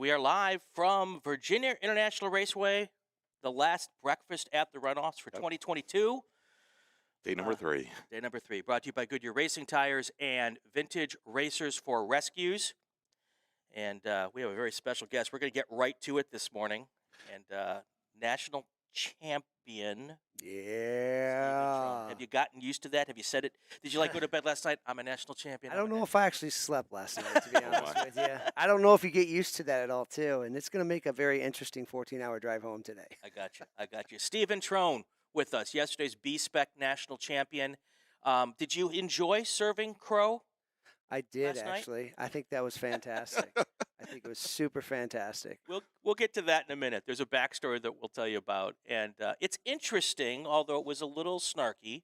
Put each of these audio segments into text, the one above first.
we are live from Virginia International Raceway, the last breakfast at the runoffs for 2022. Day number 3. Day number 3, brought to you by Goodyear Racing Tires and Vintage Racers for Rescues. And we have a very special guest. We're going to get right to it this morning. And national champion. Yeah. Have you gotten used to that? Have you said it? Did you go to bed last night? I'm a national champion. I don't know if I actually slept last night, to be honest with you. I don't know if you get used to that at all, too. And it's going to make a very interesting 14-hour drive home today. I got you. Stephen Trone with us, yesterday's B-Spec national champion. Did you enjoy serving Crow? I did, actually. I think that was fantastic. I think it was super fantastic. We'll get to that in a minute. There's a backstory that we'll tell you about. And it's interesting, although it was a little snarky,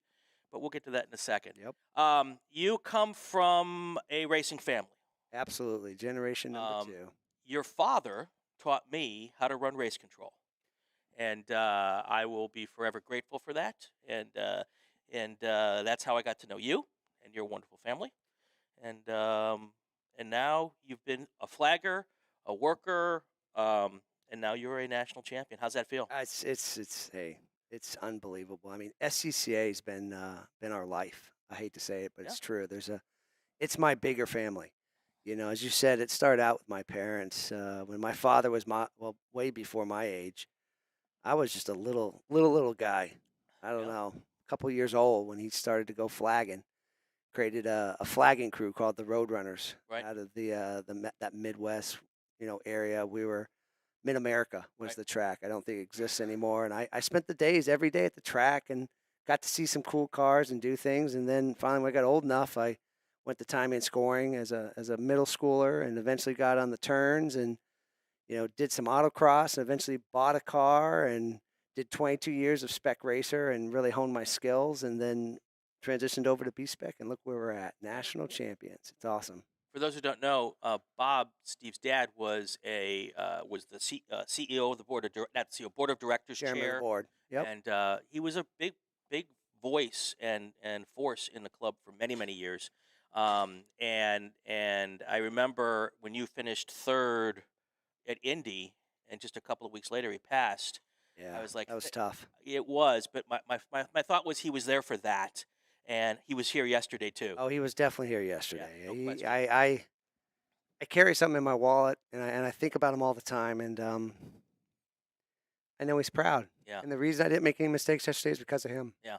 but we'll get to that in a second. Yep. You come from a racing family. Absolutely. Generation number 2. Your father taught me how to run race control. And I will be forever grateful for that. And that's how I got to know you and your wonderful family. And now you've been a flagger, a worker, and now you're a national champion. How's that feel? It's unbelievable. I mean, SCCA has been our life. I hate to say it, but it's true. It's my bigger family. You know, as you said, it started out with my parents. When my father was way before my age, I was just a little guy. I don't know, a couple years old when he started to go flagging. Created a flagging crew called the Roadrunners out of that Midwest, area. We were Mid-America was the track. I don't think it exists anymore. And I spent the days every day at the track and got to see some cool cars and do things. And then finally, when I got old enough, I went to timing and scoring as a middle schooler, and eventually got on the turns and did some autocross, and eventually bought a car and did 22 years of spec racer and really honed my skills, and then transitioned over to B-Spec, and look where we're at, national champions. It's awesome. For those who don't know, Bob, Steve's dad, was the CEO of the board of directors, Chairman chair. of the board. Yep. And he was a big voice and force in the club for many years. And I remember when you finished third at Indy, and just a couple of weeks later he passed. Yeah, I was like, that was tough. It was, but my thought was he was there for that. And he was here yesterday, too. Oh, he was definitely here yesterday. Yeah, no question. I carry something in my wallet, and I think about him all the time, and I know he's proud. Yeah. And the reason I didn't make any mistakes yesterday is because of him. Yeah.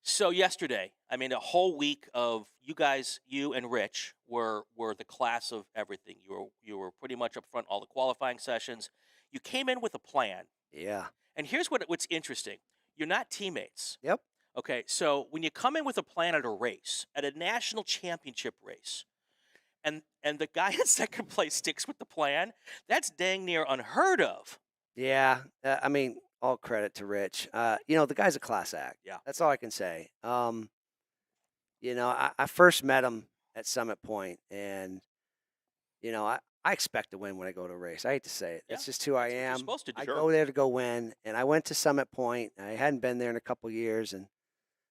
So yesterday, I mean, a whole week of you guys, you and Rich, were the class of everything. You were pretty much up front all the qualifying sessions. You came in with a plan. Yeah. And here's what's interesting. You're not teammates. Yep. Okay, so when you come in with a plan at a race, at a national championship race, and the guy in second place sticks with the plan, that's dang near unheard of. Yeah, I mean, all credit to Rich. The guy's a class act. Yeah. That's all I can say. I first met him at Summit Point, and, I expect to win when I go to a race. I hate to say it. Yeah. That's just who I am. You're supposed to do. I go there to go win, and I went to Summit Point. I hadn't been there in a couple years, and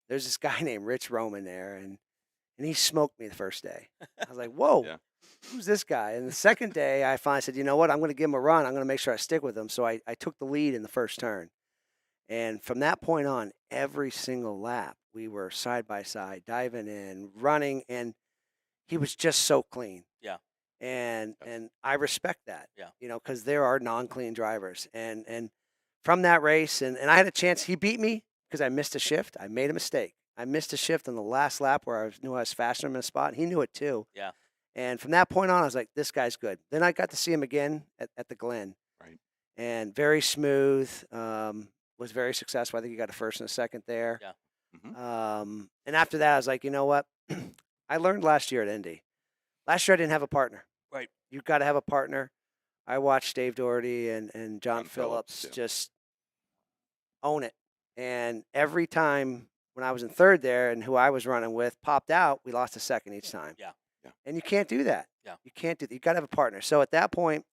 there's this guy named Rich Roman there, and he smoked me the first day. I was like, whoa, who's this guy? And the second day, I finally said, you know what, I'm going to give him a run. I'm going to make sure I stick with him. So I took the lead in the first turn. And from that point on, every single lap, we were side by side, diving in, running, and he was just so clean. Yeah. And I respect that, Yeah. because there are non-clean drivers. And from that race, and I had a chance, he beat me because I missed a shift. I made a mistake. I missed a shift on the last lap where I knew I was faster in a spot. He knew it too. Yeah. And from that point on, I was like, this guy's good. Then I got to see him again at the Glen. Right. And very smooth, was very successful. I think he got a first and a second there. Yeah. Mm-hmm. And after that, I was like, you know what? I learned last year at Indy. Last year, I didn't have a partner. Right. You've got to have a partner. I watched Dave Doherty and John Phillips just own it. And every time when I was in third there and who I was running with popped out, we lost a second each time. Yeah. And you can't do that. Yeah. You can't do that. You got to have a partner. So at that point,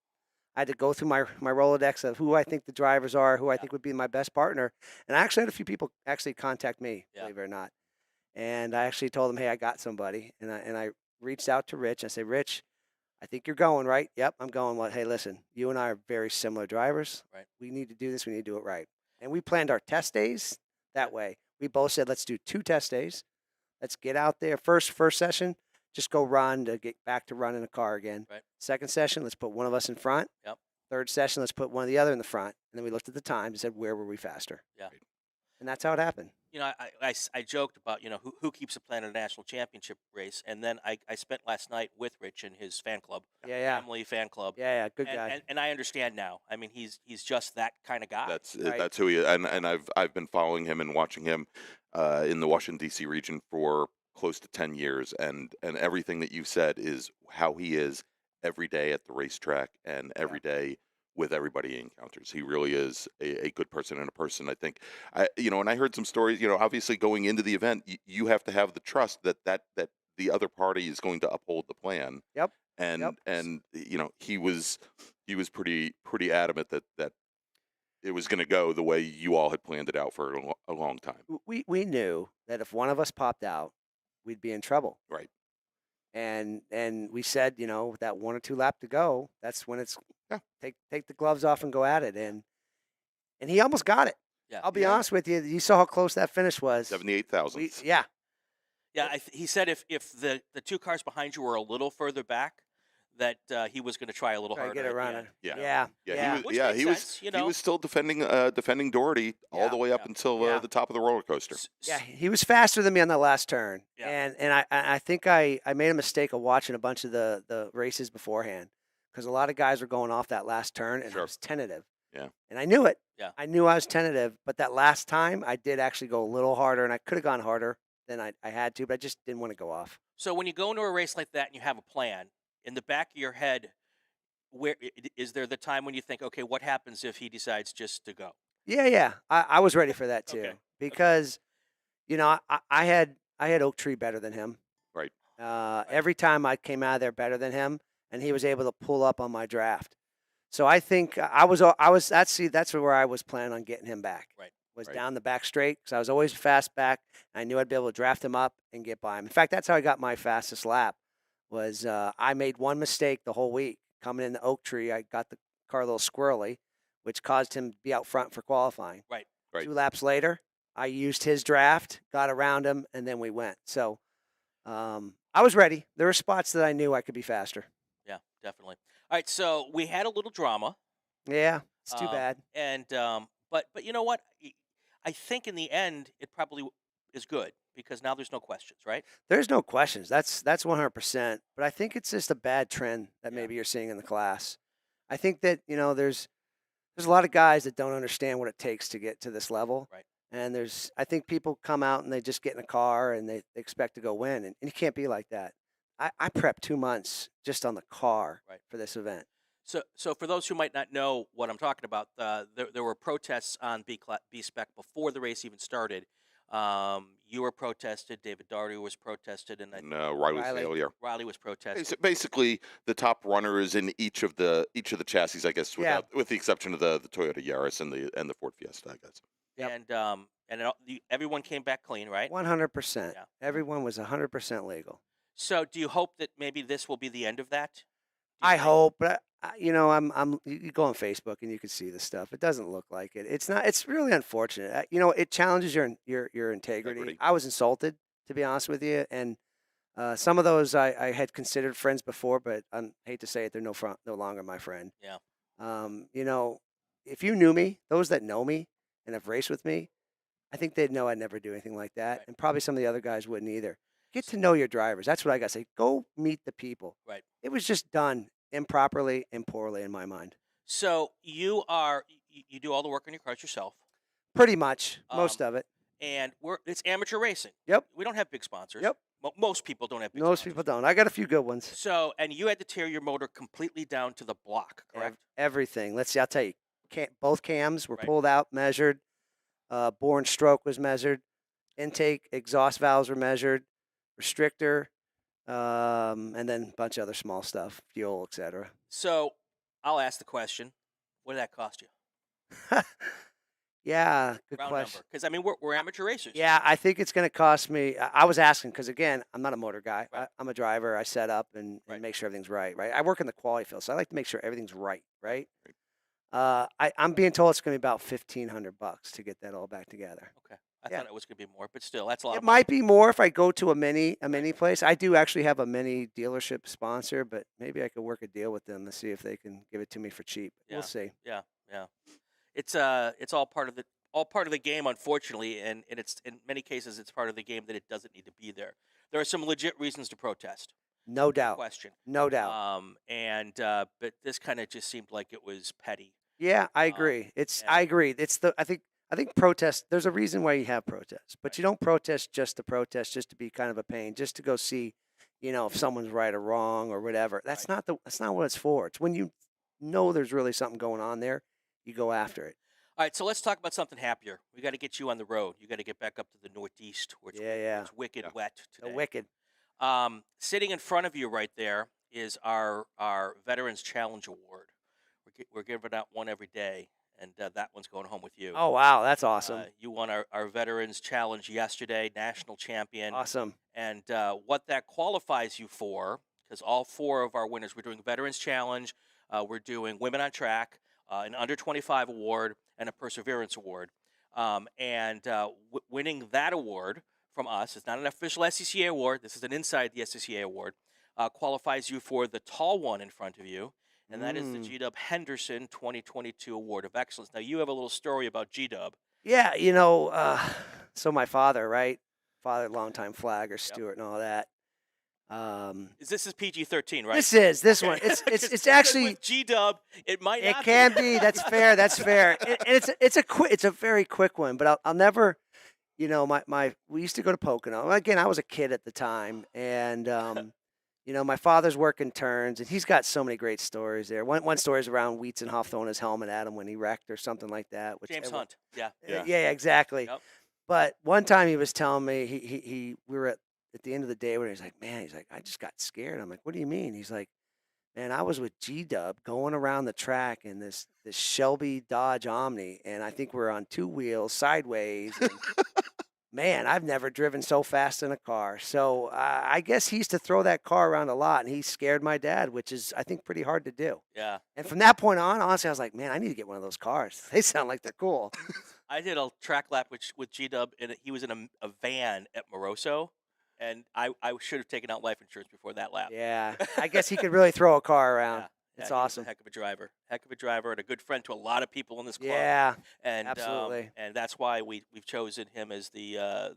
I had to go through my Rolodex of who I think the drivers are, who I think would be my best partner. And I actually had a few people actually contact me, believe it or not. And I actually told them, hey, I got somebody. And I reached out to Rich. I said, Rich, I think you're going right. Yep, I'm going. Well, hey, listen, you and I are very similar drivers. Right. We need to do this. We need to do it right. And we planned our test days that Yeah. way. We both said, let's do 2 test days. Let's get out there. First session, just go run to get back to running a car again. Right. Second session, let's put one of us in front. Yep. Third session, let's put one of the other in the front. And then we looked at the time and said, where were we faster? Yeah. And that's how it happened. You know, I joked about, you know, who keeps a plan in a national championship race, and then I spent last night with Rich and his fan club, Yeah. family fan club. Yeah, good and, guy. and I understand now. I mean, he's just that kind of guy. Right. That's who he is, and I've been following him and watching him in the Washington D.C. region for close to 10 years, and everything that you said is how he is every day at the racetrack and every day with everybody he encounters. He really is a good person and a person. I think, and I heard some stories. You know, obviously going into the event, you have to have the trust that the other party is going to uphold the plan. Yep. And you know, he was pretty adamant that it was going to go the way you all had planned it out for a long time. We knew that if one of us popped out, we'd be in trouble. Right. And we said, you know, with that 1 or 2 lap to go, that's when it's take the gloves off and go at it. And he almost got it. Yeah. I'll be honest with you. You saw how close that finish was. 78,000. Yeah. Yeah, he said if the 2 cars behind you were a little further back, that he was going to try a little harder. Get it at the running. end. Yeah. Which makes He was sense, you he know. was still defending Doherty all the way up until the top of the roller coaster. Yeah, he was faster than me on that last turn. Yeah. And I think I made a mistake of watching a bunch of the races beforehand because a lot of guys were going off that last turn and I was tentative. Yeah. And I knew it. Yeah. I knew I was tentative, but that last time I did actually go a little harder and I could have gone harder than I had to, but I just didn't want to go off. So when you go into a race like that and you have a plan, in the back of your head, where is there the time when you think, okay, what happens if he decides just to go? Yeah. I was ready for that too Okay. because, you know, I had Oak Tree better than him. Right. Every time I came out of there better than him, and he was able to pull up on my draft. So I think that's where I was planning on getting him back. Right. Was down the back straight because I was always fast back. And I knew I'd be able to draft him up and get by him. In fact, that's how I got my fastest lap. Was I made one mistake the whole week coming in the Oak Tree. I got the car a little squirrely, which caused him to be out front for qualifying. Right. 2 laps later, I used his draft, got around him, and then we went. So I was ready. There were spots that I knew I could be faster. Yeah, definitely. All right, so we had a little drama. Yeah, it's too bad. And but you know what? I think in the end it probably is good because now there's no questions, right? There's no questions. That's 100%. But I think it's just a bad trend that Yeah. maybe you're seeing in the class. I think that, you know, there's a lot of guys that don't understand what it takes to get to this level. Right. And I think people come out and they just get in a car and they expect to go win. And you can't be like that. I prepped 2 months just on the car for this event. So for those who might not know what I'm talking about, there were protests on B-Spec before the race even started. You were protested. David Daugherty was protested, and Riley's failure. Riley was protested. Basically, the top runners in each of the chassis, I guess, with the exception of the Toyota Yaris and the Ford Fiesta, I guess. Yep. And everyone came back clean, right? 100%. Yeah. Everyone was 100% legal. So do you hope that maybe this will be the end of that? I hope, but you know, you go on Facebook and you can see the stuff. It doesn't look like it. It's not. It's really unfortunate. You know, it challenges your integrity. I was insulted, to be honest with you, and some of those I had considered friends before, but I hate to say it, they're no longer my friend. Yeah. You know, if you knew me, those that know me and have raced with me, I think they'd know I'd never do anything like that, and probably some of the other guys wouldn't either. Get to know your drivers. That's what I got to say. Go meet the people. Right. It was just done improperly and poorly in my mind. So you do all the work on your cars yourself. Pretty much, most of it. And it's amateur racing. Yep. We don't have big sponsors. Yep. Most people don't have big Most sponsors. people don't. I got a few good ones. So, and you had to tear your motor completely down to the block, correct? Everything. Let's see. I'll tell you. Both cams were Right. pulled out, measured. Bore and stroke was measured. Intake, exhaust valves were measured. Restrictor, and then a bunch of other small stuff, fuel, etc. So I'll ask the question, what did that cost you? Yeah, good Round question. number. Because, I mean, we're amateur racers. Yeah, I think it's going to cost me. I was asking because, again, I'm not a motor guy. Right. I'm a driver. I set up and Right. make sure everything's right. I work in the quality field, so I like to make sure everything's right. Right. I'm being told it's going to be about $1,500 to get that all back together. Okay. I Yeah. thought it was going to be more, but still, that's a lot It of money. might be more if I go to a mini place. I do actually have a mini dealership sponsor, but maybe I could work a deal with them to see if they can give it to me for cheap. Yeah. We'll see. Yeah. It's all part of the game, unfortunately, and it's in many cases it's part of the game that it doesn't need to be there. There are some legit reasons to protest. No No doubt. question. No doubt. But this kind of just seemed like it was petty. Yeah, I agree. I agree. I think protest. There's a reason why you have protests, but you don't protest just to protest, just to be kind of a pain, just to go see, if someone's right or wrong or whatever. That's not what it's for. It's when you know there's really something going on there, you go after it. All right, so let's talk about something happier. We got to get you on the road. You got to get back up to the Northeast, where it's wicked wet today. The wicked. Sitting in front of you right there is our Veterans Challenge Award. We're giving out one every day, and that one's going home with you. Oh wow, that's awesome. You won our Veterans Challenge yesterday, national champion. Awesome. And what that qualifies you for, because all 4 of our winners, we're doing Veterans Challenge, we're doing Women on Track, an Under 25 award, and a Perseverance award. Winning that award from us, it's not an official SCCA award, this is an inside the SCCA award, qualifies you for the tall one in front of you, and that is the G-Dub Henderson 2022 Award of Excellence. Now, you have a little story about G-Dub. Yeah, so my father, right? Father, longtime flagger, Stewart, and all that. This is PG-13, right? This one. It's actually with G-Dub. It might not. It can be. That's fair. That's fair. And it's a very quick one. But I'll never. We used to go to Pocono. Again, I was a kid at the time, and my father's working turns, and he's got so many great stories there. One story is around Whitston throwing his helmet at him when he wrecked or something like that. James Hunt. Yeah. Yeah, exactly. Yep. But one time he was telling me we were at the end of the day when he's like, I just got scared. I'm like, what do you mean? He's like, man, I was with G-Dub going around the track in this Shelby Dodge Omni, and I think we're on 2 wheels sideways. And man, I've never driven so fast in a car. So I guess he used to throw that car around a lot, and he scared my dad, which is, I think, pretty hard to do. Yeah. And from that point on, honestly, I was like, man, I need to get one of those cars. They sound like they're cool. I did a track lap with G-Dub, and he was in a van at Moroso, and I should have taken out life insurance before that lap. Yeah, I guess he could really throw a car around. Yeah. It's He was awesome. a heck of a driver, and a good friend to a lot of people in this club. Yeah, and absolutely. And that's why we've chosen him as the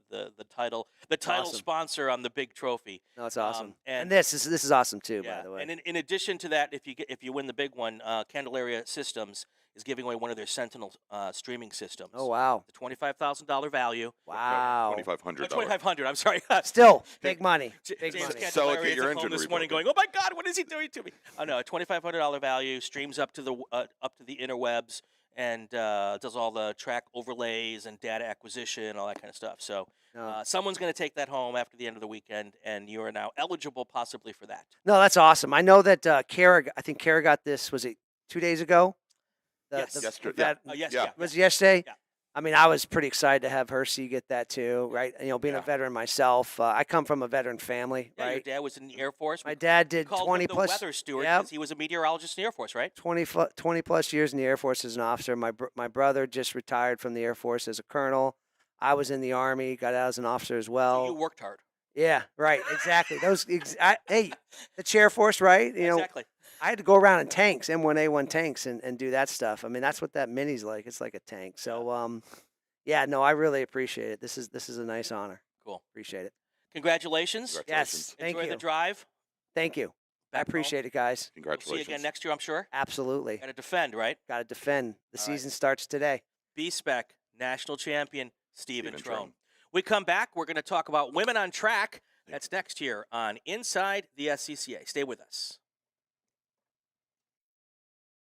title awesome. sponsor on the big trophy. No, it's awesome. And this is awesome too, yeah, by the way. and in addition to that, if you win the big one, Candelaria Systems is giving away one of their Sentinel streaming systems. Oh wow, the $25,000 value. wow, $2,500. 2,500. I'm sorry. Still big money. Big James money. Sell it, Candelaria get your is at home engine this morning rebuilt. going, oh my God, what is he doing to me? Oh no, $2,500 value, streams up to the interwebs, and does all the track overlays and data acquisition, all that kind of stuff. So someone's going to take that home after the end of the weekend, and you are now eligible possibly for that. No, that's awesome. I know that Kara. I think Kara got this. Was it 2 days ago? Yes. Yesterday. Yes, Yeah. yeah. Was it yesterday? Yeah. I mean, I was pretty excited to have her get that too, right? Being Yeah. a veteran myself, I come from a veteran family, Yeah, your right? dad was in the Air Force. My dad did called 20 him the plus. weather steward Yep. because he was a meteorologist in the Air Force, right? 20 plus years in the Air Force as an officer. My brother just retired from the Air Force as a colonel. I was in the Army, got out as an officer as well. So you worked hard. Yeah, right, exactly. Hey, the Chair Force, right? Exactly. I had to go around in tanks, M1A1 tanks, and do that stuff. I mean, that's what that mini's like. It's like a tank. So, yeah, no, I really appreciate it. This is a nice honor. Cool. Appreciate it. Congratulations. Yes, thank Enjoy you. the drive. Thank you. I Back appreciate it, guys. We'll Congratulations. see you again next year, I'm sure. Absolutely. Got to defend, right? Got to defend. The All right. season starts today. B-Spec, national champion, Stephen Stephen Trone. Trone. We come back, we're going to talk about women on track. That's next here on Inside the SCCA. Stay with us.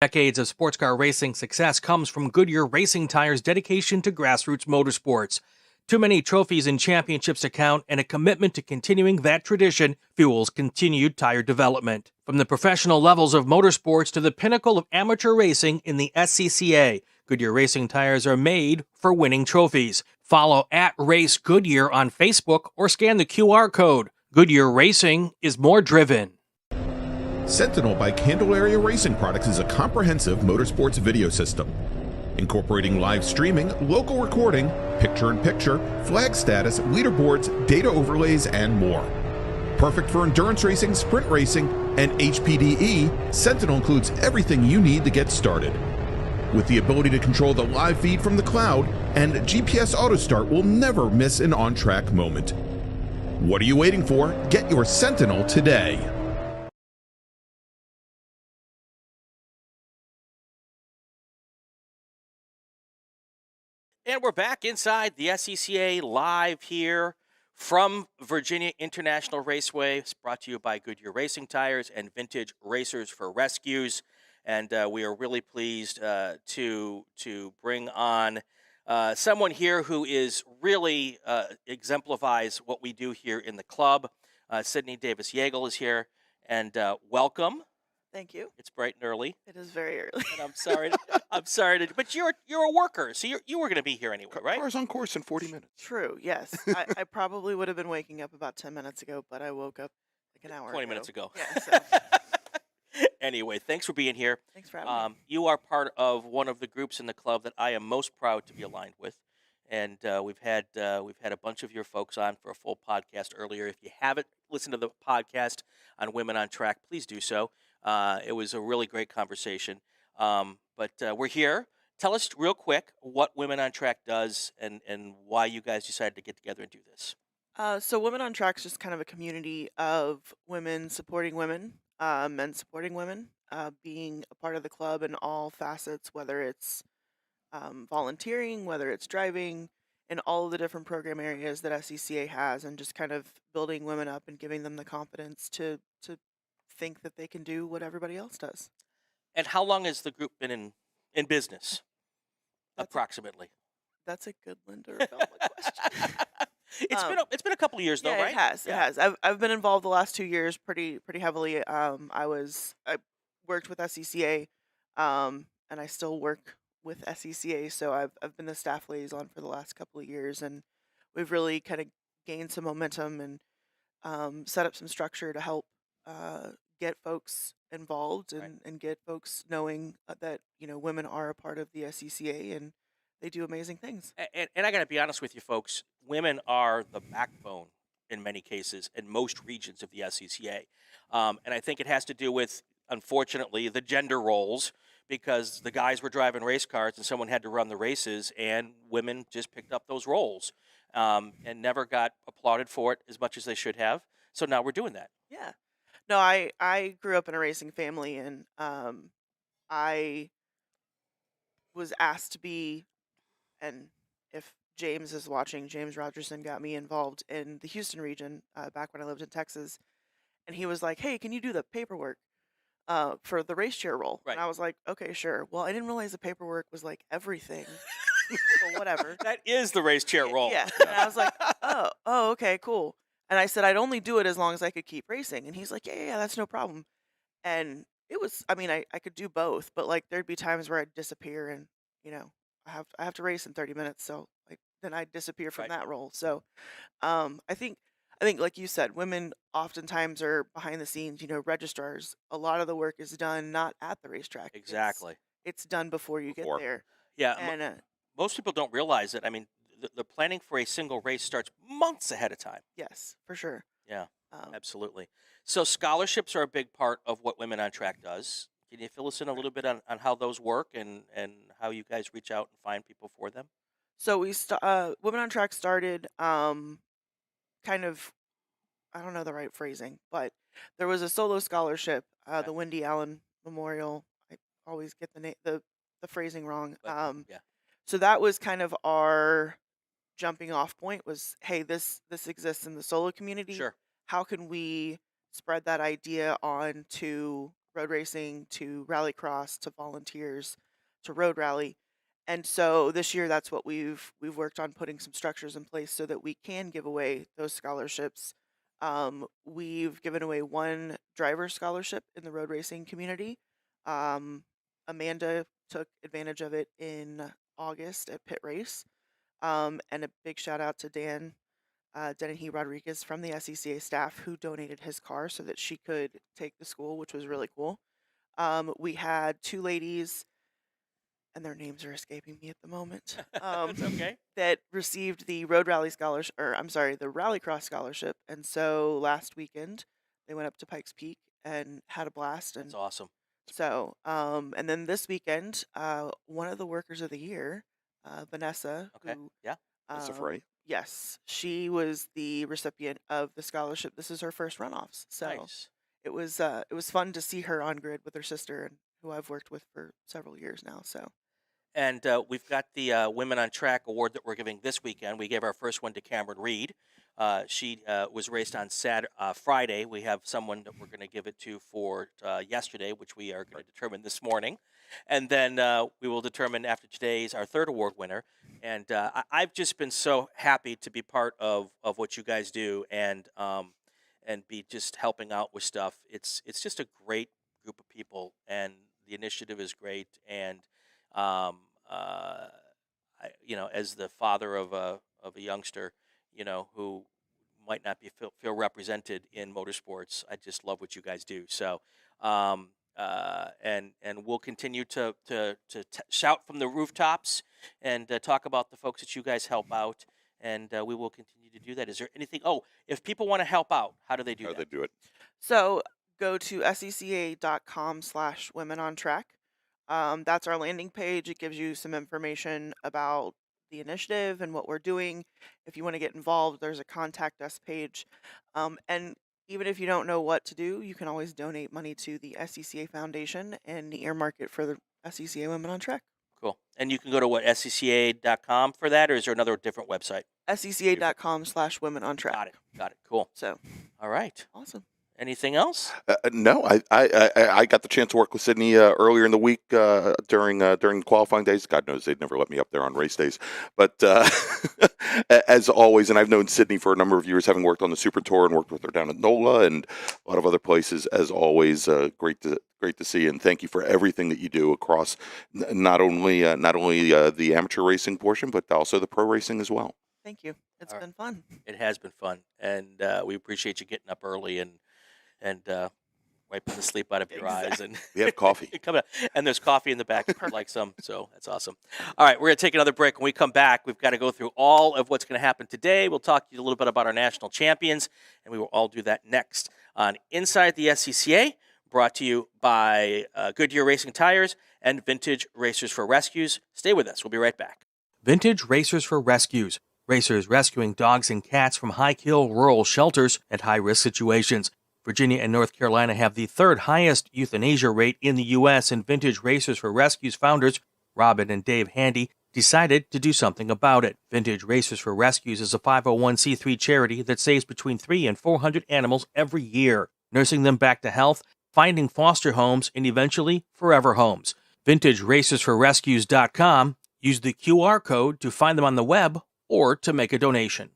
Decades of sports car racing success comes from Goodyear Racing Tires' dedication to grassroots motorsports. Too many trophies and championships to count, and a commitment to continuing that tradition fuels continued tire development. From the professional levels of motorsports to the pinnacle of amateur racing in the SCCA, Goodyear racing tires are made for winning trophies. Follow @Race Goodyear on Facebook or scan the QR code. Goodyear Racing is more driven. Sentinel by Candelaria Racing Products is a comprehensive motorsports video system, incorporating live streaming, local recording, picture-in-picture, flag status, leaderboards, data overlays, and more. Perfect for endurance racing, sprint racing, and HPDE, Sentinel includes everything you need to get started. With the ability to control the live feed from the cloud, and GPS Auto Start will never miss an on-track moment. What are you waiting for? Get your Sentinel today. And we're back inside the SCCA live here from Virginia International Raceway. It's brought to you by Goodyear Racing Tires and Vintage Racers for Rescues. And we are really pleased to bring on someone here who is really exemplifies what we do here in the club. Sydney Davis-Yeagle is here, and welcome. Thank you. It's bright and early. It is very early. And I'm sorry. But you're a worker, so you were going to be here anyway, right? Car's on course in 40 minutes. True, yes. I probably would have been waking up about 10 minutes ago, but I woke up like an hour 20 minutes ago. Yeah, so Anyway, thanks for being here. thanks for having me. You are part of one of the groups in the club that I am most proud to be aligned with, and we've had a bunch of your folks on for a full podcast earlier. If you haven't listened to the podcast on Women on Track, please do so. It was a really great conversation. But we're here. Tell us real quick what Women on Track does and why you guys decided to get together and do this. So Women on Track is just kind of a community of women supporting women, men supporting women, being a part of the club in all facets, whether it's volunteering, whether it's driving, in all of the different program areas that SCCA has, and just kind of building women up and giving them the confidence to think that they can do what everybody else does. And how long has the group been in business? That's Approximately. That's a good Linda Rebella question. It's been a couple of years though, Yeah, right? it has. It has. I've been involved the last 2 years pretty heavily. I worked with SCCA, and I still work with SCCA. So I've been the staff liaison for the last couple of years, and we've really kind of gained some momentum and set up some structure to help get folks involved and get folks knowing that women are a part of the SCCA and they do amazing things. And I got to be honest with you, folks. Women are the backbone in many cases in most regions of the SCCA, and I think it has to do with, unfortunately, the gender roles, because the guys were driving race cars and someone had to run the races, and women just picked up those roles and never got applauded for it as much as they should have. So now we're doing that. Yeah. No, I grew up in a racing family, and I was asked to be, and if James is watching, James Rogerson got me involved in the Houston region back when I lived in Texas, and he was like, "Hey, can you do the paperwork for the race chair role?" Right. And I was like, "Okay, sure." Well, I didn't realize the paperwork was like everything. Well, whatever. That is the race chair role. Yeah. And I was like, oh, okay, cool. And I said I'd only do it as long as I could keep racing. And he's like, yeah, that's no problem. And it was, I mean, I could do both, but like there'd be times where I'd disappear, and I have to race in 30 minutes, so like then I'd disappear from Right. that role. So I think like you said, women oftentimes are behind the scenes, registrars. A lot of the work is done not at the racetrack. Exactly. It's done before you Before. get there. Yeah. And Most people don't realize it. I mean, the planning for a single race starts months ahead of time. yes, for sure. Yeah, Um, absolutely. So scholarships are a big part of what Women on Track does. Can you fill us in a little bit on how those work and how you guys reach out and find people for them? So Women on Track started kind of, I don't know the right phrasing, but there was a solo scholarship, Okay. the Wendy Allen Memorial. I always get the phrasing wrong. But, yeah. So that was kind of our jumping off point was, hey, this exists in the solo community. Sure. How can we spread that idea on to road racing, to rallycross, to volunteers, to road rally? And so this year, that's what we've worked on, putting some structures in place so that we can give away those scholarships. We've given away one driver scholarship in the road racing community. Amanda took advantage of it in August at Pit Race. And a big shout out to Dennehy Rodriguez from the SCCA staff, who donated his car so that she could take the school, which was really cool. We had 2 ladies, and their names are escaping me at the moment, It's okay. that received the Road Rally Scholarship, or I'm sorry, the Rallycross Scholarship. And so last weekend they went up to Pikes Peak and had a blast. And That's awesome. so, and then this weekend, one of the workers of the year, Vanessa, Okay. who, Yeah. That's um, right. yes, she was the recipient of the scholarship. This is her first runoffs, so Nice. it was fun to see her on grid with her sister, and who I've worked with for several years now. So And we've got the Women on Track award that we're giving this weekend. We gave our first one to Cameron Reed. She was raced on Friday. We have someone that we're going to give it to for yesterday, which we are going to determine this morning. And then we will determine after today's our third award winner. And I've just been so happy to be part of what you guys do and be just helping out with stuff. It's just a great group of people, and the initiative is great. And as the father of a youngster, who might not feel represented in motorsports, I just love what you guys do. So, and we'll continue to shout from the rooftops and talk about the folks that you guys help out, and we will continue to do that. Is there anything? Oh, if people want to help out, how do they do How that? they do it? So go to scca.com/womenontrack. That's our landing page. It gives you some information about the initiative and what we're doing. If you want to get involved, there's a contact us page. And even if you don't know what to do, you can always donate money to the SCCA Foundation and earmark it for the SCCA Women on Track. Cool. And you can go to scca.com for that, or is there another different website? scca.com/womenontrack. Got it. Cool. So All right. awesome. Anything else? No, I got the chance to work with Sydney earlier in the week during qualifying days. God knows they'd never let me up there on race days. But as always, and I've known Sydney for a number of years, having worked on the Super Tour and worked with her down at NOLA and a lot of other places. As always, great to see, and thank you for everything that you do across not only the amateur racing portion, but also the pro racing as well. Thank you. It's All right. been fun. It has been fun, and we appreciate you getting up early and wiping the sleep out of your eyes. And We have coffee. come out. And there's coffee in the back if you'd like some, so that's awesome. All right, we're going to take another break. When we come back, we've got to go through all of what's going to happen today. We'll talk to you a little bit about our national champions, and we will all do that next on Inside the SCCA, brought to you by Goodyear Racing Tires and Vintage Racers for Rescues. Stay with us. We'll be right back. Vintage Racers for Rescues. Racers rescuing dogs and cats from high-kill rural shelters and high-risk situations. Virginia and North Carolina have the third highest euthanasia rate in the U.S., and Vintage Racers for Rescues founders Robin and Dave Handy decided to do something about it. Vintage Racers for Rescues is a 501c3 charity that saves between 300 and 400 animals every year, nursing them back to health, finding foster homes, and eventually forever homes. VintageRacersForRescues.com. Use the QR code to find them on the web or to make a donation.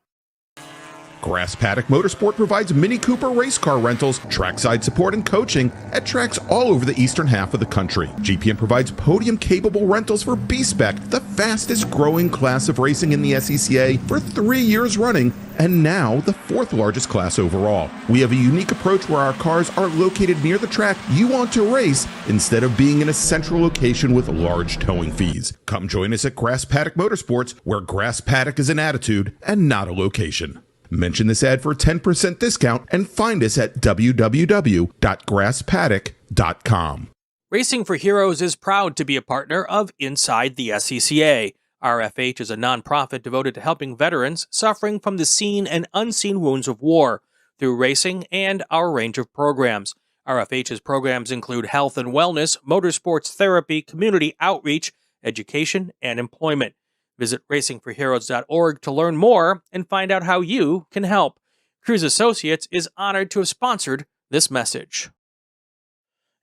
Grass Paddock Motorsport provides Mini Cooper race car rentals, trackside support, and coaching at tracks all over the eastern half of the country. GPM provides podium-capable rentals for B-Spec, the fastest-growing class of racing in the SCCA, for 3 years running, and now the fourth largest class overall. We have a unique approach where our cars are located near the track you want to race instead of being in a central location with large towing fees. Come join us at Grass Paddock Motorsports, where Grass Paddock is an attitude and not a location. Mention this ad for a 10% discount and find us at www.grasspaddock.com. Racing for Heroes is proud to be a partner of Inside the SCCA. RFH is a nonprofit devoted to helping veterans suffering from the seen and unseen wounds of war through racing and our range of programs. RFH's programs include health and wellness, motorsports therapy, community outreach, education, and employment. Visit racingforheroes.org to learn more and find out how you can help. Cruise Associates is honored to have sponsored this message.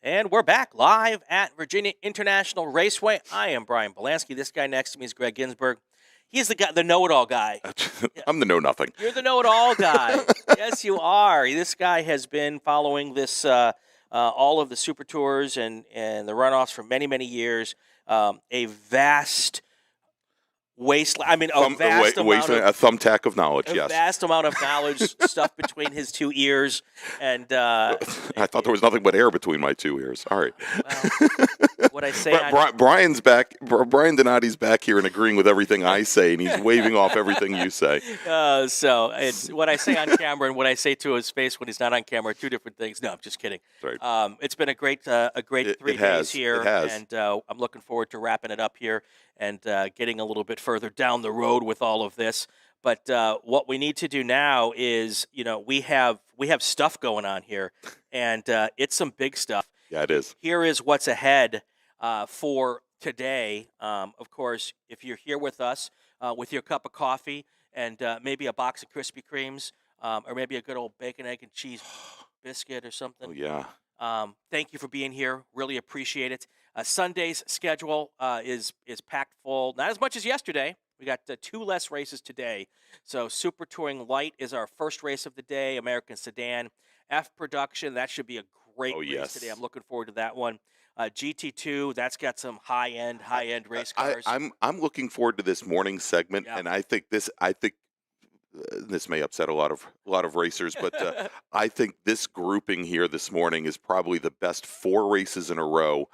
And we're back live at Virginia International Raceway. I am Brian Bielanski. This guy next to me is Gregg Ginsberg. He's the guy, the know-it-all guy. I'm the know-nothing. You're the know-it-all guy. Yes, you are. This guy has been following this all of the Super Tours and the runoffs for many, many years. a vast wasteland. I mean, a vast amount of a thumbtack of knowledge. a Yes. vast amount of knowledge stuffed between his two ears, and I thought there was nothing but air between my two ears. All right. well, what I say on Brian's back. Brian Donati's back here and agreeing with everything I say, and he's waving off everything you say. So it's what I say on camera and what I say to his face when he's not on camera are two different things. No, I'm just kidding. Right. It's been a great 3 days here, It has. and I'm looking forward to wrapping it up here and getting a little bit further down the road with all of this. But what we need to do now is, we have stuff going on here, and it's some big stuff. Yeah, it is. Here is what's ahead for today. Of course, if you're here with us with your cup of coffee and maybe a box of Krispy Kremes or maybe a good old bacon, egg, and cheese biscuit or something. Oh, yeah. Thank you for being here. Really appreciate it. Sunday's schedule is packed full. Not as much as yesterday. We got 2 less races today. So Super Touring Light is our first race of the day. American Sedan F Production. That should be a great race today. I'm looking forward to that one. GT2. That's got some high-end race cars. I'm looking forward to this morning segment, and I think this may upset a lot of racers, but I think this grouping here this morning is probably the best 4 races in a row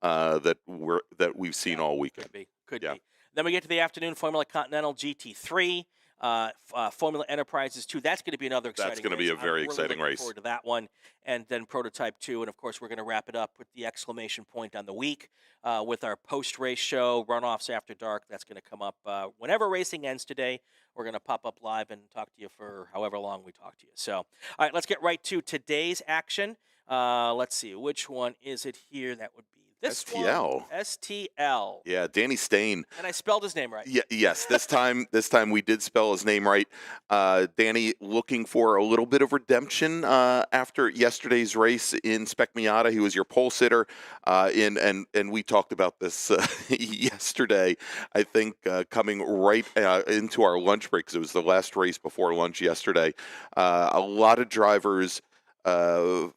that we've seen all weekend. Could be. Then we get to the afternoon, Formula Continental GT3, Formula Enterprises 2. That's going to be another exciting race. That's going to be a very exciting race. Forward to that one. And then Prototype 2. And, of course, we're going to wrap it up with the exclamation point on the week with our post-race show, Runoffs After Dark. That's going to come up whenever racing ends today. We're going to pop up live and talk to you for however long we talk to you. So, all right, let's get right to today's action. Let's see. Which one is it here? That would be this STL. one. STL. Yeah, Danny Stain. And I spelled his name right. Yeah, yes. This time we did spell his name right. Danny looking for a little bit of redemption after yesterday's race in Spec Miata. He was your pole sitter, and we talked about this yesterday. I think coming right into our lunch break, because it was the last race before lunch yesterday. A lot of drivers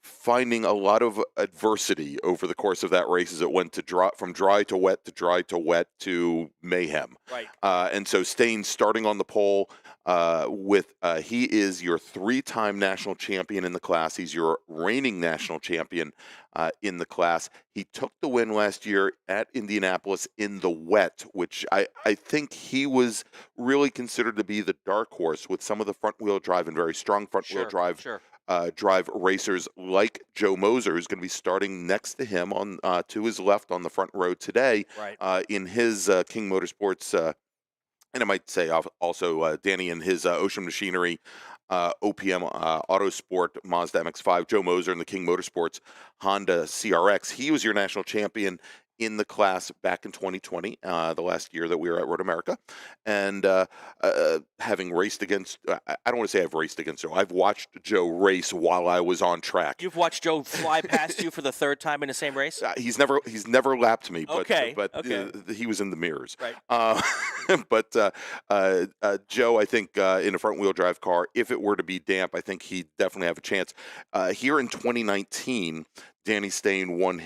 finding a lot of adversity over the course of that race as it went to from dry to wet to dry to wet to mayhem. Right. And so Stain starting on the pole he is your 3-time national champion in the class. He's your reigning national champion in the class. He took the win last year at Indianapolis in the wet, which I think he was really considered to be the dark horse with some of the front-wheel drive and very strong front-wheel drive. Sure. Drive racers like Joe Moser, who's going to be starting next to him on to his left on the front row today, right. In his King Motorsports, and I might say also Danny in his Ocean Machinery OPM Autosport Mazda MX-5. Joe Moser in the King Motorsports Honda CRX. He was your national champion in the class back in 2020, the last year that we were at Road America, and having raced against, I don't want to say I've raced against Joe. I've watched Joe race while I was on track. You've watched Joe fly past you for the 3rd time in the same race? He's never lapped me, but okay. He was in the mirrors. Right. But Joe, I think in a front wheel drive car, if it were to be damp, I think he'd definitely have a chance. Here in 2019. Danny Stain won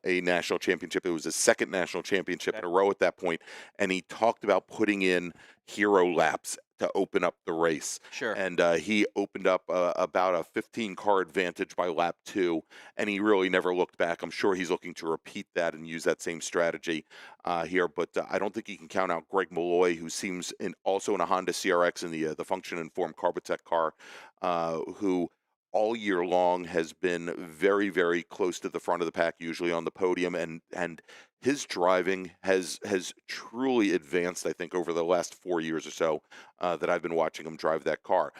a national championship. It was his 2nd national championship in a row at that point, and he talked about putting in hero laps to open up the race. Sure. And he opened up about a 15-car advantage by lap 2, and he really never looked back. I'm sure he's looking to repeat that and use that same strategy here, but I don't think he can count out Greg Malloy, who seems also in a Honda CRX in the Function Informed Carbotech car, who all year long has been very, very close to the front of the pack, usually on the podium, and his driving has truly advanced, I think, over the last 4 years or so that I've been watching him drive that car.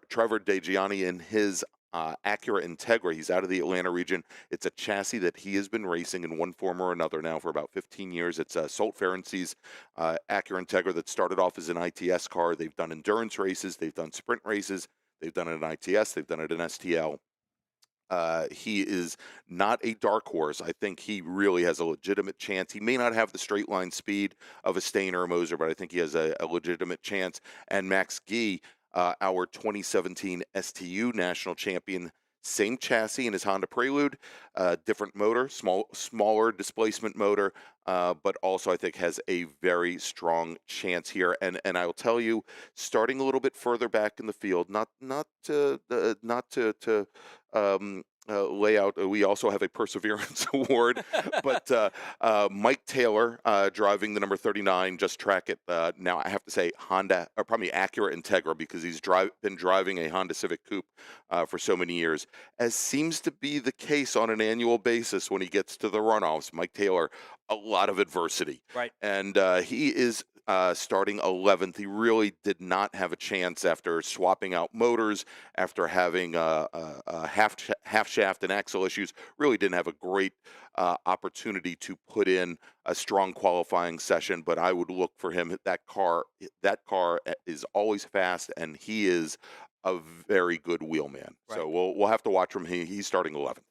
Trevor DeGianni in his Acura Integra, he's out of the Atlanta region. It's a chassis that he has been racing in one form or another now for about 15 years. It's Solt Ferenczi's Acura Integra that started off as an ITS car. They've done endurance races, they've done sprint races, they've done it in ITS, they've done it in STL. He is not a dark horse. I think he really has a legitimate chance. He may not have the straight line speed of a Stain or a Moser, but I think he has a legitimate chance. And Max Guy, our 2017 STU national champion, same chassis in his Honda Prelude, different motor, smaller displacement motor, but also I think has a very strong chance here. And I will tell you, starting a little bit further back in the field, not to lay out. We also have a Perseverance Award, but Mike Taylor driving the number 39, just track it. Now I have to say Honda, or probably Acura Integra, because he's been driving a Honda Civic Coupe for so many years, as seems to be the case on an annual basis when he gets to the runoffs. Mike Taylor, a lot of adversity, Right. and he is starting 11th. He really did not have a chance after swapping out motors, after having half shaft and axle issues. Really didn't have a great opportunity to put in a strong qualifying session, but I would look for him. That car is always fast, and he is a very good wheelman. Right. So we'll have to watch him. He's starting 11th.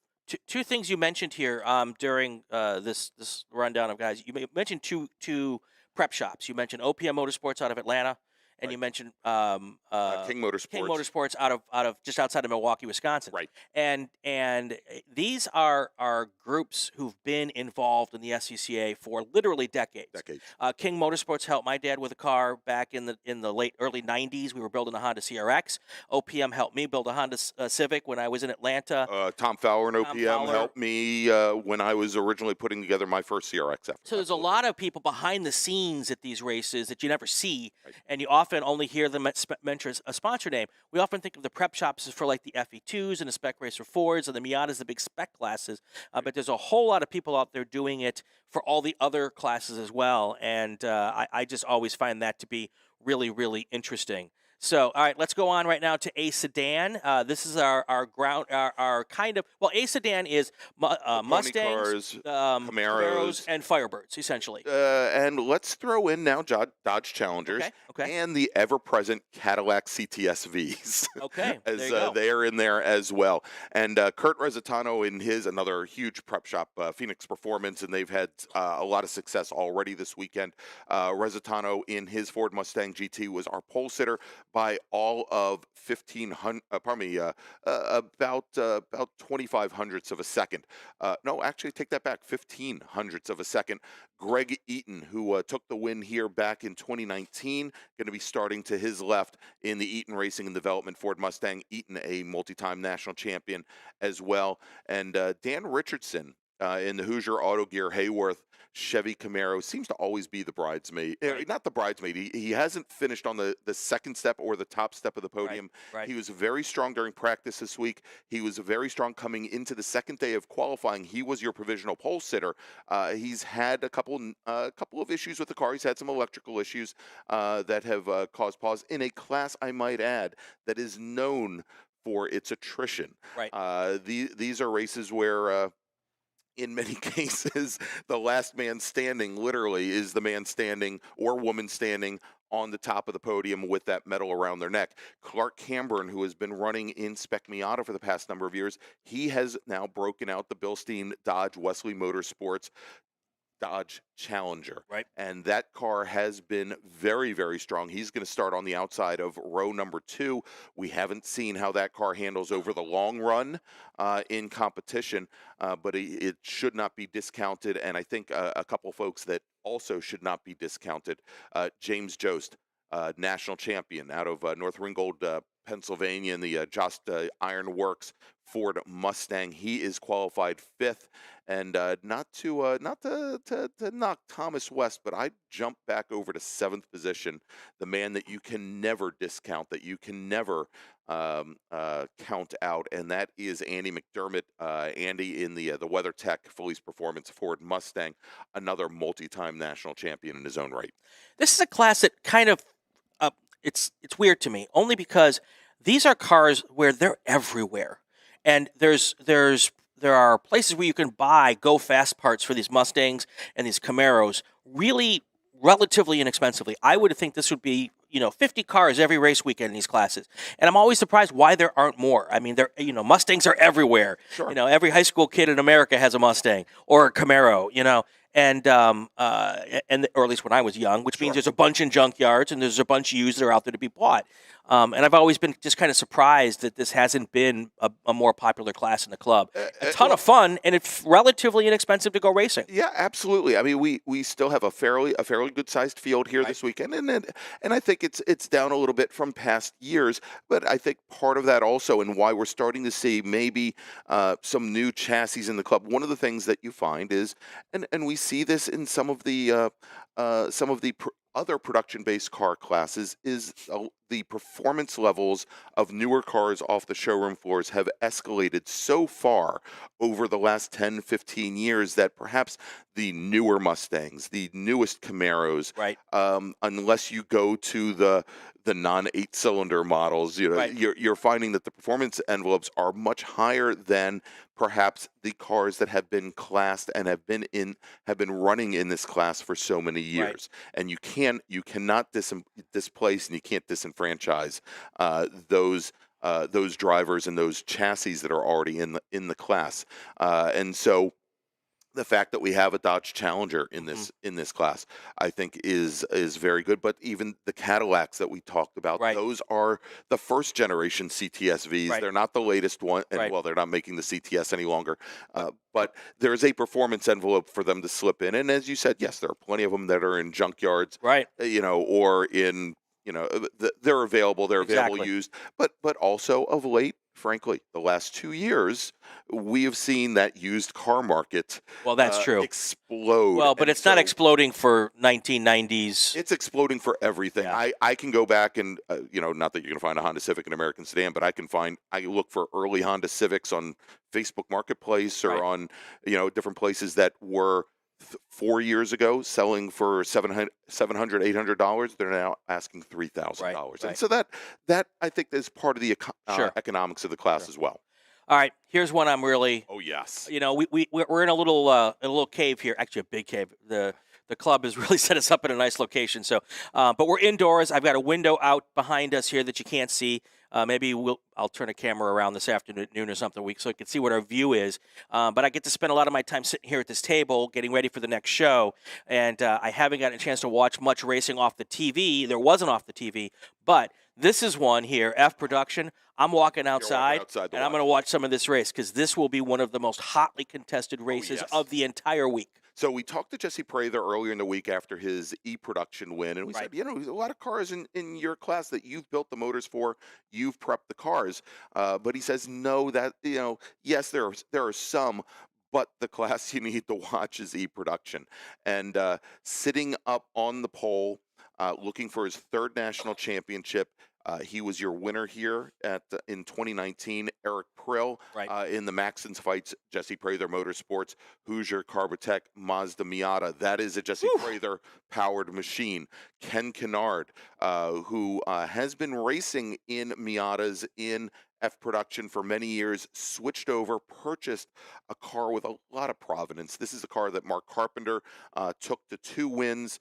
Two things you mentioned here during this rundown of guys. You mentioned two prep shops. You mentioned OPM Motorsports out of Atlanta, and Right. you mentioned King Motorsports. King Motorsports out of just outside of Milwaukee, Wisconsin. Right. And these are groups who've been involved in the SCCA for literally decades. King Motorsports helped my dad with a car back in the early 90s. We were building a Honda CRX. OPM helped me build a Honda Civic when I was in Atlanta. Tom Fowler and Tom OPM Fowler. helped me when I was originally putting together my first CRX. So there's a lot of people behind the scenes at these races that you never see, Right. and you often only hear them mention a sponsor name. We often think of the prep shops as for like the FE2s and the Spec Racer Fords and the Miatas, the big spec classes, but there's a whole lot of people out there doing it for all the other classes as well, and I just always find that to be really, really interesting. So, all right, let's go on right now to A Sedan. This is our kind of, well, A Sedan is Mustangs, cars, Camaros, and Firebirds, essentially. And let's throw in now Dodge Challengers Okay. and the ever-present Cadillac CTS-Vs. Okay, as there you go. they are in there as well. And Kurt Resitano in his another huge prep shop, Phoenix Performance, and they've had a lot of success already this weekend. Resitano in his Ford Mustang GT was our pole sitter by all of 25 hundredths of a second. No, actually, take that back, 15 hundredths of a second. Gregg Eaton, who took the win here back in 2019, going to be starting to his left in the Eaton Racing and Development Ford Mustang. Eaton, a multi-time national champion as well. And Dan Richardson in the Hoosier Auto Gear Hayworth Chevy Camaro seems to always be the bridesmaid. Not the bridesmaid. He hasn't finished on the second step or the top step of the podium. Right. He was very strong during practice this week. He was very strong coming into the second day of qualifying. He was your provisional pole sitter. He's had a couple of issues with the car. He's had some electrical issues that have caused pause in a class, I might add, that is known for its attrition. Right. These are races where in many cases, the last man standing literally is the man standing or woman standing on the top of the podium with that medal around their neck. Clark Camburn, who has been running in Spec Miata for the past number of years, he has now broken out the Bilstein Dodge Wesley Motorsports Dodge Challenger. Right. And that car has been very, very strong. He's going to start on the outside of row number 2. We haven't seen how that car handles over the long run in competition, but it should not be discounted. And I think a couple folks that also should not be discounted. James Jost, national champion out of North Ringgold, Pennsylvania, in the Jost Iron Works Ford Mustang. He is qualified 5th, and not to knock Thomas West, but I jump back over to 7th position. The man that you can never discount, that you can never count out, and that is Andy McDermott. Andy in the WeatherTech Felice Performance Ford Mustang, another multi-time national champion in his own right. This is a class that kind of it's weird to me, only because these are cars where they're everywhere, and there are places where you can buy go fast parts for these Mustangs and these Camaros really relatively inexpensively. I would think this would be 50 cars every race weekend in these classes, and I'm always surprised why there aren't more. I mean, Mustangs are everywhere. Sure. Every high school kid in America has a Mustang or a Camaro. And or at least when I was young, which means there's a bunch in junkyards and there's a bunch used that are out there to be bought. And I've always been just kind of surprised that this hasn't been a more popular class in the club. A ton of fun, and it's relatively inexpensive to go racing. Yeah, absolutely. I mean, we still have a fairly good sized field here this weekend, and I think it's down a little bit from past years. But I think part of that also, and why we're starting to see maybe some new chassis in the club. One of the things that you find is, and we see this in some of the other production-based car classes, is the performance levels of newer cars off the showroom floors have escalated so far over the last 10, 15 years that perhaps the newer Mustangs, the newest Camaros, unless you go to the non-8-cylinder models, you're finding that the performance envelopes are much higher than perhaps the cars that have been classed and have been running in this class for so many years. And you cannot displace and you can't disenfranchise those drivers and those chassis that are already in the class. And so the fact that we have a Dodge Challenger in this class, I think is very good. But even the Cadillacs that we talked about, those are the first generation CTSVs. They're not the latest one, and well, they're not making the CTS any longer. But there's a performance envelope for them to slip in. And as you said, yes, there are plenty of them that are in junkyards, or in they're available. They're available used, but also of late, frankly, the last 2 years, we have seen that used car market. Well, that's true. Explode. Well, but it's not exploding for 1990s. It's exploding for everything. Yeah. I can go back and not that you're going to find a Honda Civic and American sedan, but I look for early Honda Civics on Facebook Marketplace or on different places that were 4 years ago selling for $700, $800. They're now asking $3,000, and so that I think is part of the economics of the class as well. All right, here's one I'm really. Oh yes. We're in a little cave here, actually a big cave. The club has really set us up in a nice location. So, but we're indoors. I've got a window out behind us here that you can't see. Maybe I'll turn a camera around this afternoon or something so you can see what our view is. But I get to spend a lot of my time sitting here at this table getting ready for the next show. And I haven't gotten a chance to watch much racing off the TV. There wasn't off the TV. But this is one here, F Production. I'm walking outside and I'm going to watch some of this race because this will be one of the most hotly contested races of the entire week. So we talked to Jesse Prather earlier in the week after his E-Production win, and we said, a lot of cars in your class that you've built the motors for, you've prepped the cars. But he says, no, that, yes, there are some, but the class you need to watch is E-Production. And sitting up on the pole, looking for his third national championship. He was your winner here in 2019. Eric Prill in the Maxon's Fights, Jesse Prather Motorsports, Hoosier, Carbotech, Mazda Miata. That is a Jesse Prather powered machine. Ken Kennard, who has been racing in Miatas in F Production for many years, switched over, purchased a car with a lot of provenance. This is a car that Mark Carpenter took to 2 wins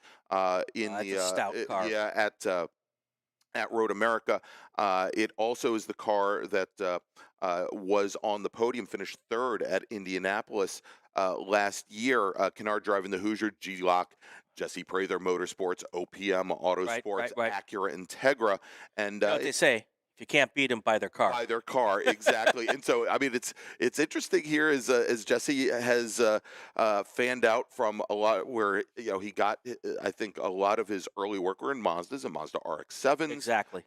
in the stout car. at Road America. It also is the car that was on the podium, finished 3rd at Indianapolis last year. Kennard driving the Hoosier, G-Lock, Jesse Prather Motorsports, OPM Autosports, Acura Integra. And you know what they say? If you can't beat them, buy their car. Buy their car, exactly. And so, I mean, it's interesting here as Jesse has fanned out from a lot where he got. I think a lot of his early work were in Mazdas and Mazda RX-7s, exactly.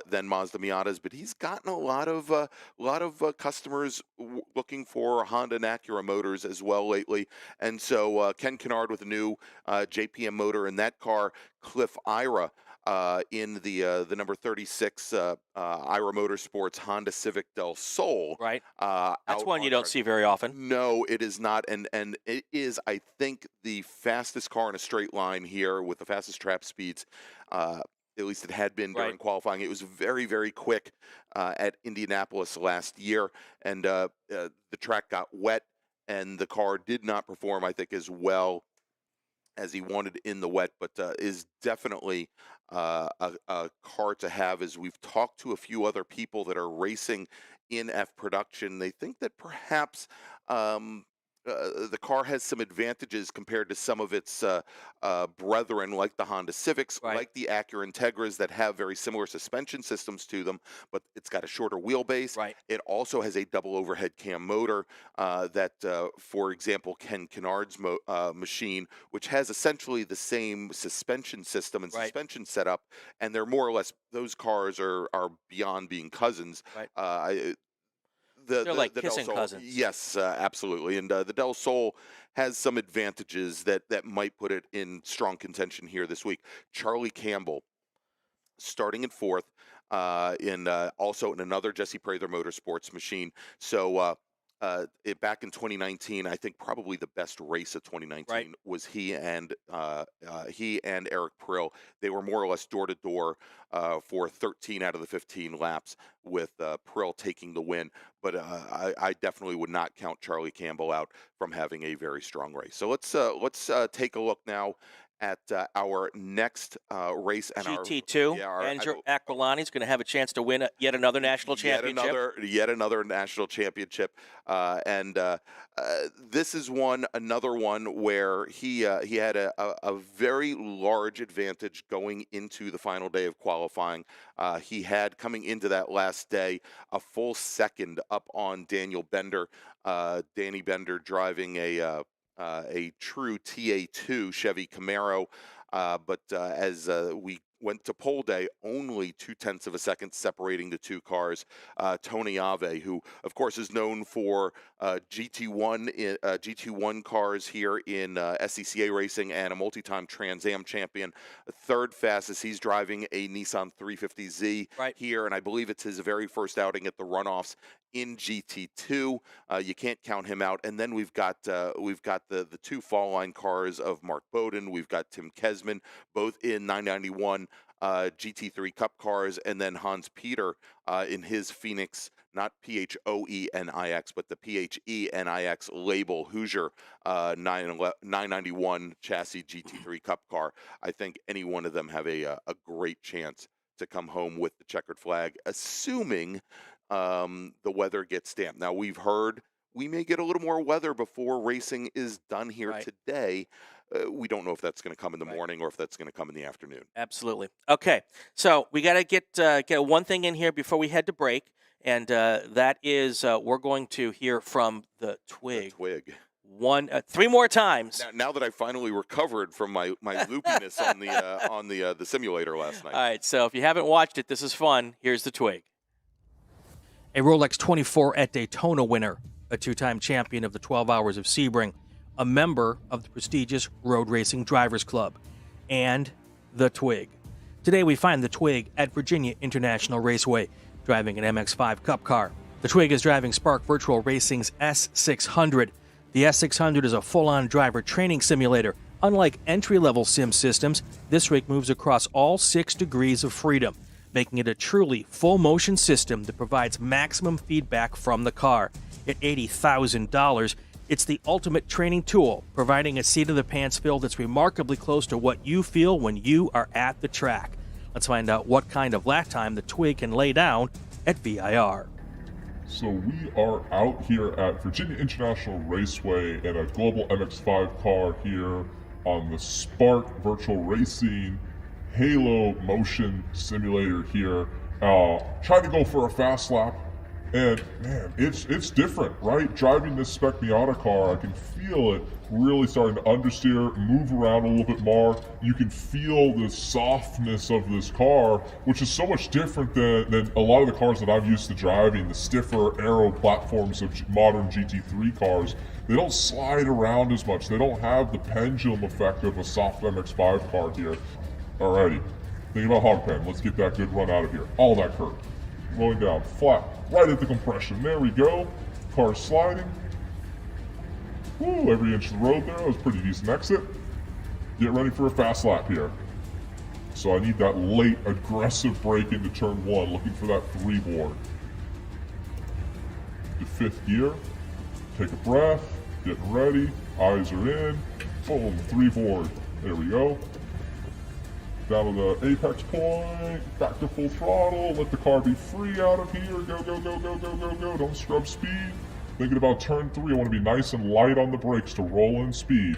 Then Mazda Miatas, but he's gotten a lot of customers looking for Honda and Acura motors as well lately. And so Ken Kennard with a new JPM motor in that car, Cliff Ira. In the number 36 Ira Motorsports Honda Civic Del Sol. Right. That's one you don't see very often. No, it is not. And it is, I think, the fastest car in a straight line here with the fastest trap speeds. At least it had been during qualifying. It was very, very quick at Indianapolis last year. And the track got wet and the car did not perform, I think, as well as he wanted in the wet, but is definitely a car to have. As we've talked to a few other people that are racing in F Production, they think that perhaps the car has some advantages compared to some of its brethren, like the Honda Civics, Right. like the Acura Integras, that have very similar suspension systems to them, but it's got a shorter wheelbase. Right. It also has a double overhead cam motor that, for example, Ken Kennard's machine, which has essentially the same suspension system and Right. suspension setup, and they're more or less, those cars are beyond being cousins. Right. They're like the kissing Del Sol, cousins. yes, absolutely. And the Del Sol has some advantages that might put it in strong contention here this week. Charlie Campbell, starting in fourth, also in another Jesse Prather Motorsports machine. So back in 2019, I think probably the best race of 2019 Right. was he and Eric Prill. They were more or less door to door for 13 out of the 15 laps, with Prill taking the win. But I definitely would not count Charlie Campbell out from having a very strong race. So let's take a look now at our next race. And GT2, Andrew Aquilani is going to have a chance to win yet another national championship. Yet another national championship. And this is another one where he had a very large advantage going into the final day of qualifying. He had, coming into that last day, a full second up on Daniel Bender. Danny Bender driving a true TA2 Chevy Camaro, but as we went to pole day, only 0.2 of a second separating the two cars. Tony Ave, who of course is known for GT1 cars here in SCCA racing, and a multi-time Trans Am champion. Third fastest, he's driving a Nissan 350Z here, and I believe it's his very first outing at the Runoffs in GT2. You can't count him out. And then we've got the two fall line cars of Mark Bowden. We've got Tim Kesman, both in 991 GT3 Cup cars, and then Hans Peter in his Phoenix, not PHOENIX, but the PHENIX label Hoosier 991 chassis GT3 Cup car. I think any one of them have a great chance to come home with the checkered flag, assuming the weather gets damp. Now, we've heard we may get a little more weather before racing is done here today. We don't know if that's going to come in the morning or if that's going to come in the afternoon. Absolutely. Okay, so we got to get one thing in here before we head to break, and that is we're going to hear from the Twig. Three more times. Now that I finally recovered from my loopiness on the simulator last night. All right, so if you haven't watched it, this is fun. Here's the Twig. A Rolex 24 at Daytona winner, a two-time champion of the 12 Hours of Sebring, a member of the prestigious Road Racing Drivers Club, and the Twig. Today we find the Twig at Virginia International Raceway, driving an MX-5 Cup car. The Twig is driving Spark Virtual Racing's S600. The S600 is a full-on driver training simulator. Unlike entry-level sim systems, this rig moves across all 6 degrees of freedom, making it a truly full-motion system that provides maximum feedback from the car. At $80,000, it's the ultimate training tool, providing a seat-of-the-pants feel that's remarkably close to what you feel when you are at the track. Let's find out what kind of lap time the Twig can lay down at VIR. So we are out here at Virginia International Raceway in a Global MX-5 car here on the Spark Virtual Racing Halo Motion Simulator here. Trying to go for a fast lap, and man, it's different, right? Driving this Spec Miata car, I can feel it really starting to understeer, move around a little bit more. You can feel the softness of this car, which is so much different than a lot of the cars that I'm used to driving, the stiffer aero platforms of modern GT3 cars. They don't slide around as much. They don't have the pendulum effect of a soft MX-5 car here. Alrighty, think about hog pen. Let's get that good run out of here. All that curve. Rolling down, flat, right at the compression. There we go. Car sliding. Woo, every inch of the road there. That was a pretty decent exit. Get ready for a fast lap here. So I need that late, aggressive break into turn 1, looking for that 3 board. The 5th gear. Take a breath. Getting ready. Eyes are in. Boom, 3 board. There we go. Down to the apex point, back to full throttle, let the car be free out of here, go, go, go, go, go, go, go, don't scrub speed. Thinking about turn 3, I want to be nice and light on the brakes to roll in speed.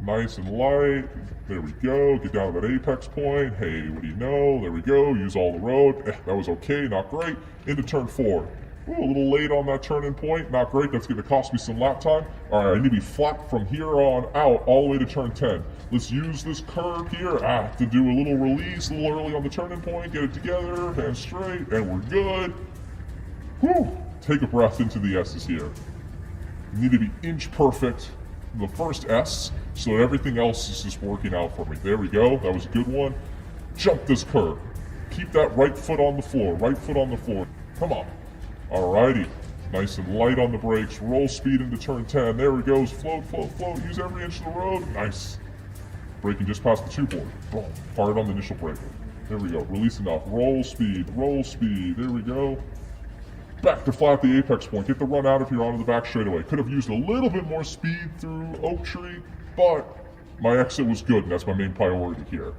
Nice and light. There we go. Get down to that apex point. Hey, what do you know? There we go. Use all the road. That was okay, not great. Into turn 4. Ooh, a little late on that turning point. Not great. That's going to cost me some lap time. All right, I need to be flat from here on out all the way to turn 10. Let's use this curve here to do a little release a little early on the turning point. Get it together, hands straight, and we're good. Whew. Take a breath into the S's here. You need to be inch perfect, the first S, so everything else is just working out for me. There we go. That was a good one. Jump this curve. Keep that right foot on the floor. Right foot on the floor. Come on. Alrighty. Nice and light on the brakes. Roll speed into turn 10. There it goes. Float, float, float. Use every inch of the road. Nice. Braking just past the 2-board. Boom. Hard on the initial brake. There we go. Releasing off. Roll speed. Roll speed. There we go. Back to flat the apex point. Get the run out of here onto the back straightaway. Could have used a little bit more speed through Oak Tree, but my exit was good, and that's my main priority here.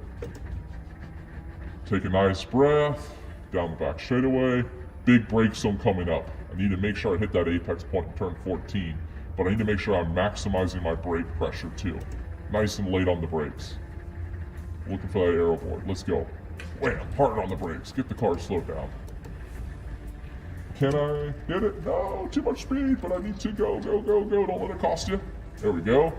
Take a nice breath. Down the back straightaway. Big brake zone coming up. I need to make sure I hit that apex point in turn 14, but I need to make sure I'm maximizing my brake pressure too. Nice and late on the brakes. Looking for that aero board. Let's go. Wham! Hard on the brakes. Get the car slowed down. Can I get it? No, too much speed, but I need to go, go, go, go. Don't let it cost you. There we go.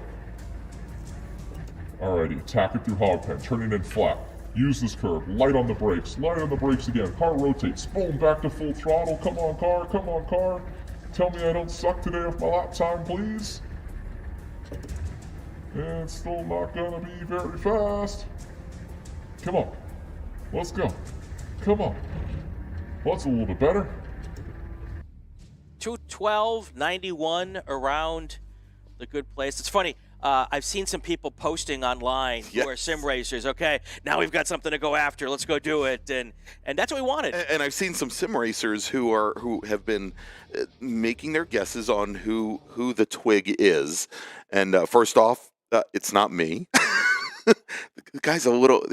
Alrighty, attack it through hog pen, turning in flat. Use this curve, light on the brakes again. Car rotates, boom, back to full throttle. Come on, car, come on, car. Tell me I don't suck today with my lap time, please. And it's still not gonna be very fast. Come on, let's go. Come on. Well, that's a little bit better. 2:12.91 around the good place. It's funny. I've seen some people posting online who are sim racers. Okay, now we've got something to go after. Let's go do it, and that's what we wanted. And I've seen some sim racers who have been making their guesses on who the Twig is. And first off, it's not me. The guy's a little.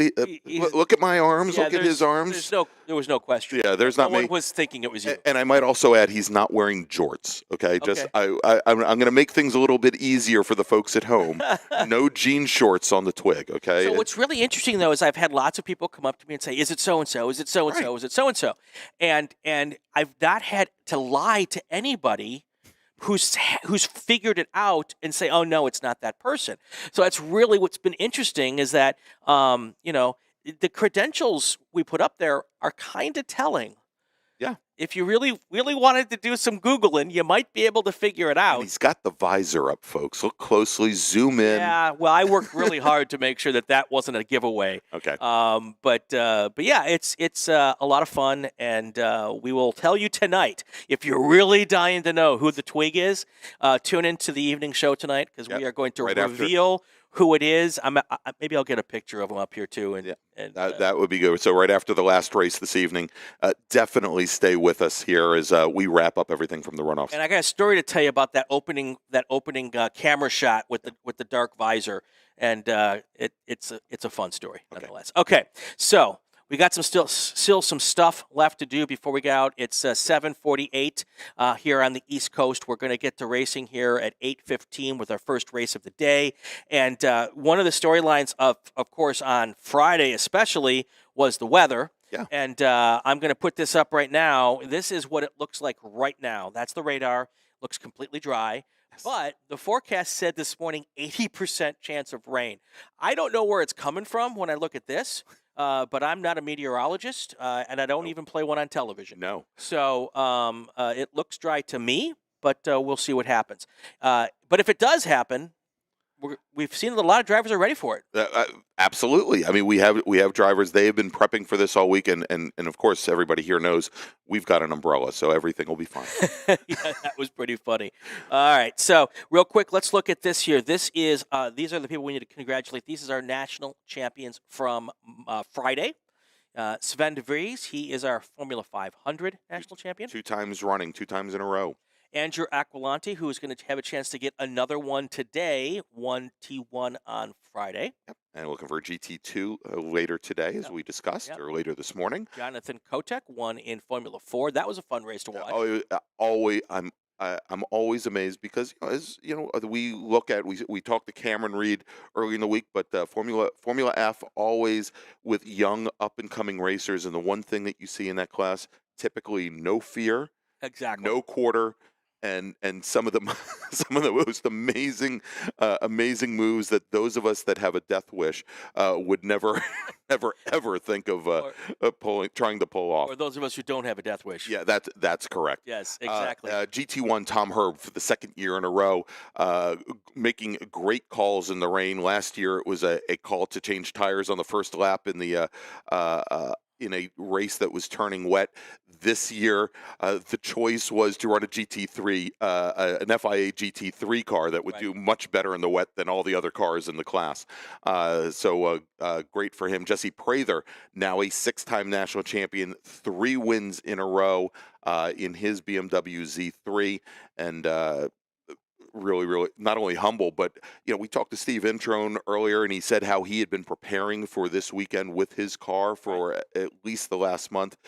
Look at my arms. Look at his arms. There was no question. Yeah, there's not me. No one was thinking it was you. And I might also add, he's not wearing jorts. Okay, just I'm going to make things a little bit easier for the folks at home. No jean shorts on the Twig. Okay. So what's really interesting though is I've had lots of people come up to me and say, "Is it so and so? Is it so and so? Is it so and so?" And I've not had to lie to anybody who's figured it out and say, "Oh no, it's not that person." So that's really what's been interesting is that the credentials we put up there are kind of telling. Yeah. If you really wanted to do some Googling, you might be able to figure it out. And he's got the visor up, folks. Look closely, zoom in. Yeah, well, I worked really hard to make sure that wasn't a giveaway. Okay. But yeah, it's a lot of fun, and we will tell you tonight. If you're really dying to know who the Twig is, tune into the evening show tonight because we are going to reveal who it is. Maybe I'll get a picture of him up here too. And that would be good. So right after the last race this evening, definitely stay with us here as we wrap up everything from the runoffs. And I got a story to tell you about that opening camera shot with the dark visor, and it's a fun story nonetheless. Okay, so we got still some stuff left to do before we get out. It's 7:48 here on the East Coast. We're going to get to racing here at 8:15 with our first race of the day. And one of the storylines of course, on Friday especially was the weather. Yeah. And I'm going to put this up right now. This is what it looks like right now. That's the radar. Looks completely dry. But the forecast said this morning 80% chance of rain. I don't know where it's coming from when I look at this. But I'm not a meteorologist, and I don't even play one on television. No. So it looks dry to me, but we'll see what happens. But if it does happen, we've seen that a lot of drivers are ready for it. Absolutely. I mean, we have drivers. They have been prepping for this all week, and of course, everybody here knows we've got an umbrella, so everything will be fine. Yeah, that was pretty funny. All right, so real quick, let's look at this here. This is these are the people we need to congratulate. These are our national champions from Friday. Sven de Vries, he is our Formula 500 national champion. 2 times running, 2 times in a row. Andrew Aquilante, who is going to have a chance to get another one today, 1T1 on Friday. Yep. And looking for a GT2 later today, as we discussed, or later this morning. Jonathan Kotek won in Formula 4. That was a fun race to watch. Always, I'm always amazed because, as you know, we talked to Cameron Reed early in the week, but Formula F always with young up and coming racers, and the one thing that you see in that class, typically no fear, Exactly. no quarter, and some of the some of the most amazing moves that those of us that have a death wish would never ever think of trying to pull off. Or those of us who don't have a death wish. Yeah, that's correct. Yes, exactly. GT1 Tom Herb for the second year in a row, making great calls in the rain. Last year it was a call to change tires on the first lap in the in a race that was turning wet. This year, the choice was to run a GT3, an FIA GT3 car that would do much better in the wet than all the other cars in the class. So great for him. Jesse Prather, now a 6-time national champion, 3 wins in a row in his BMW Z3, and really not only humble, but we talked to Steve Introne earlier, and he said how he had been preparing for this weekend with his car for at least the last month.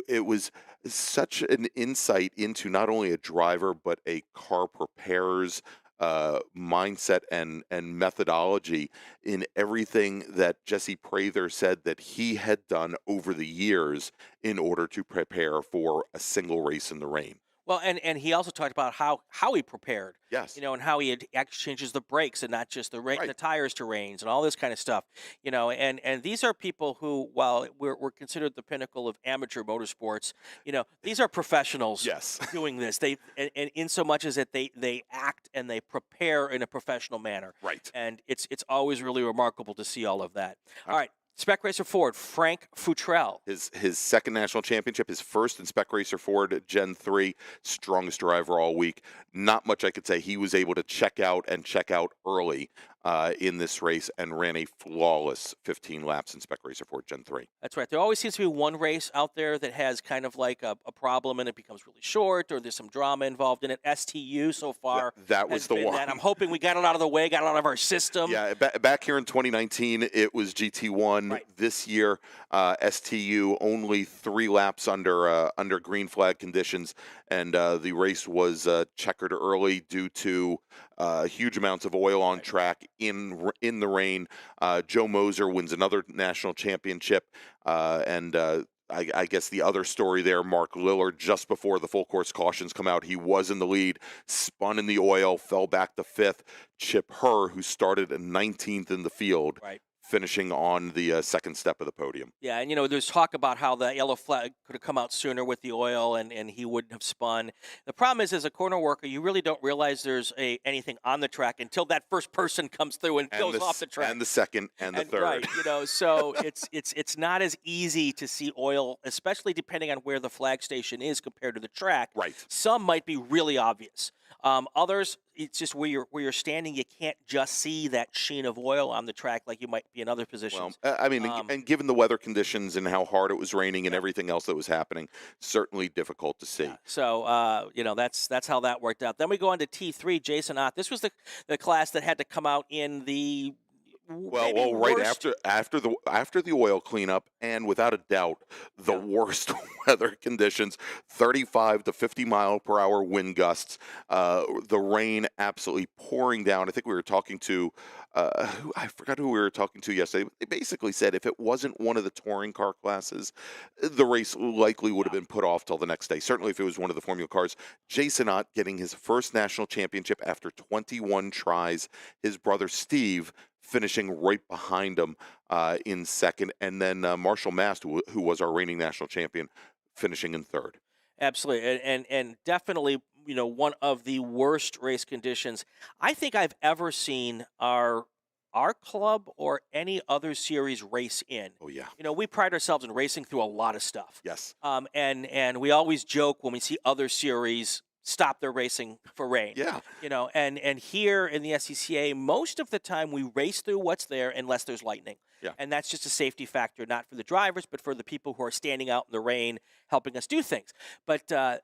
It was such an insight into not only a driver but a car preparer's mindset and methodology in everything that Jesse Prather said that he had done over the years in order to prepare for a single race in the rain. Well, and he also talked about how he prepared. Yes. And how he actually changes the brakes and not just the tires to rains and all this kind of stuff. And these are people who, while we're considered the pinnacle of amateur motorsports, these are professionals doing this. They and in so much as that they act and they prepare in a professional manner. Right. And it's always really remarkable to see all of that. All right. Spec Racer Ford, Frank Futrell. His second national championship, his first in Spec Racer Ford Gen 3, strongest driver all week. Not much I could say. He was able to check out early in this race and ran a flawless 15 laps in Spec Racer Ford Gen 3. That's right. There always seems to be one race out there that has kind of like a problem and it becomes really short, or there's some drama involved in it. STU so far. That was the one. That. I'm hoping we got it out of the way, got it out of our system. Yeah, back here in 2019, it was GT1. Right. This year, STU only 3 laps under green flag conditions, and the race was checkered early due to huge amounts of oil on track in the rain. Joe Moser wins another national championship, and I guess the other story there, Mark Lillard, just before the full course cautions come out, he was in the lead, spun in the oil, fell back to 5th. Chip Herr, who started 19th in the field, finishing on the second step of the podium. Yeah, and there's talk about how the yellow flag could have come out sooner with the oil, and he wouldn't have spun. The problem is, as a corner worker, you really don't realize there's anything on the track until that first person comes through and goes off the track. And the second and the third. Right, so it's not as easy to see oil, especially depending on where the flag station is compared to the track. Right. Some might be really obvious. Others, it's just where you're standing, you can't just see that sheen of oil on the track like you might be in other positions. Well, and given the weather conditions and how hard it was raining and everything else that was happening, certainly difficult to see. Yeah. So, that's how that worked out. Then we go on to T3, Jason Ott. This was the class that had to come out in the right after the oil cleanup, and without a doubt the worst weather conditions, 35 to 50 mile per hour wind gusts, the rain absolutely pouring down. I think we were talking to I forgot who we were talking to yesterday. They basically said if it wasn't one of the touring car classes, the race likely would have been put off till the next day. Certainly if it was one of the Formula cars. Jason Ott getting his first national championship after 21 tries. His brother Steve finishing right behind him in second, and then Marshall Mast, who was our reigning national champion, finishing in third. Absolutely, and definitely, one of the worst race conditions I think I've ever seen our club or any other series race in. Oh yeah. We pride ourselves in racing through a lot of stuff. Yes. And we always joke when we see other series stop their racing for rain. Yeah. And here in the SCCA, most of the time we race through what's there unless there's lightning. Yeah. And that's just a safety factor, not for the drivers, but for the people who are standing out in the rain helping us do things. But, I'll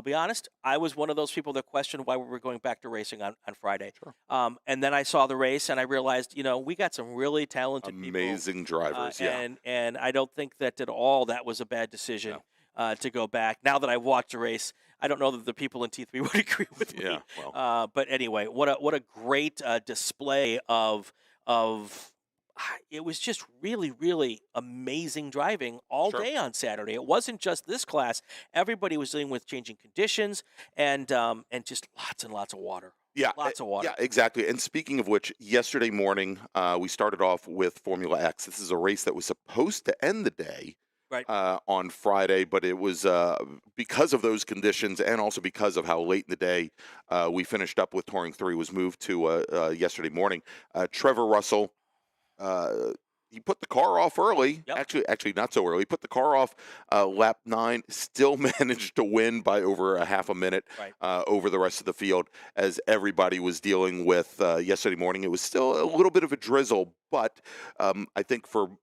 be honest, I was one of those people that questioned why we were going back to racing on Friday. Sure. And then I saw the race and I realized, we got some really talented people. Amazing drivers, yeah. And I don't think that at all that was a bad decision. No. to go back. Now that I've watched the race, I don't know that the people in T3 would agree with me. Yeah, well. But anyway, what a great display of it was just really, really amazing driving all Sure. day on Saturday. It wasn't just this class; everybody was dealing with changing conditions and just lots and lots of water. Yeah, Lots of water. Yeah, exactly. And speaking of which, yesterday morning we started off with Formula X. This is a race that was supposed to end the day Right. on Friday, but it was because of those conditions and also because of how late in the day we finished up with Touring 3 was moved to yesterday morning. Trevor Russell. He put the car off early. Yep. Actually, not so early. He put the car off lap 9. Still managed to win by over a half a minute Right. over the rest of the field, as everybody was dealing with yesterday morning. It was still a little bit of a drizzle, but I think for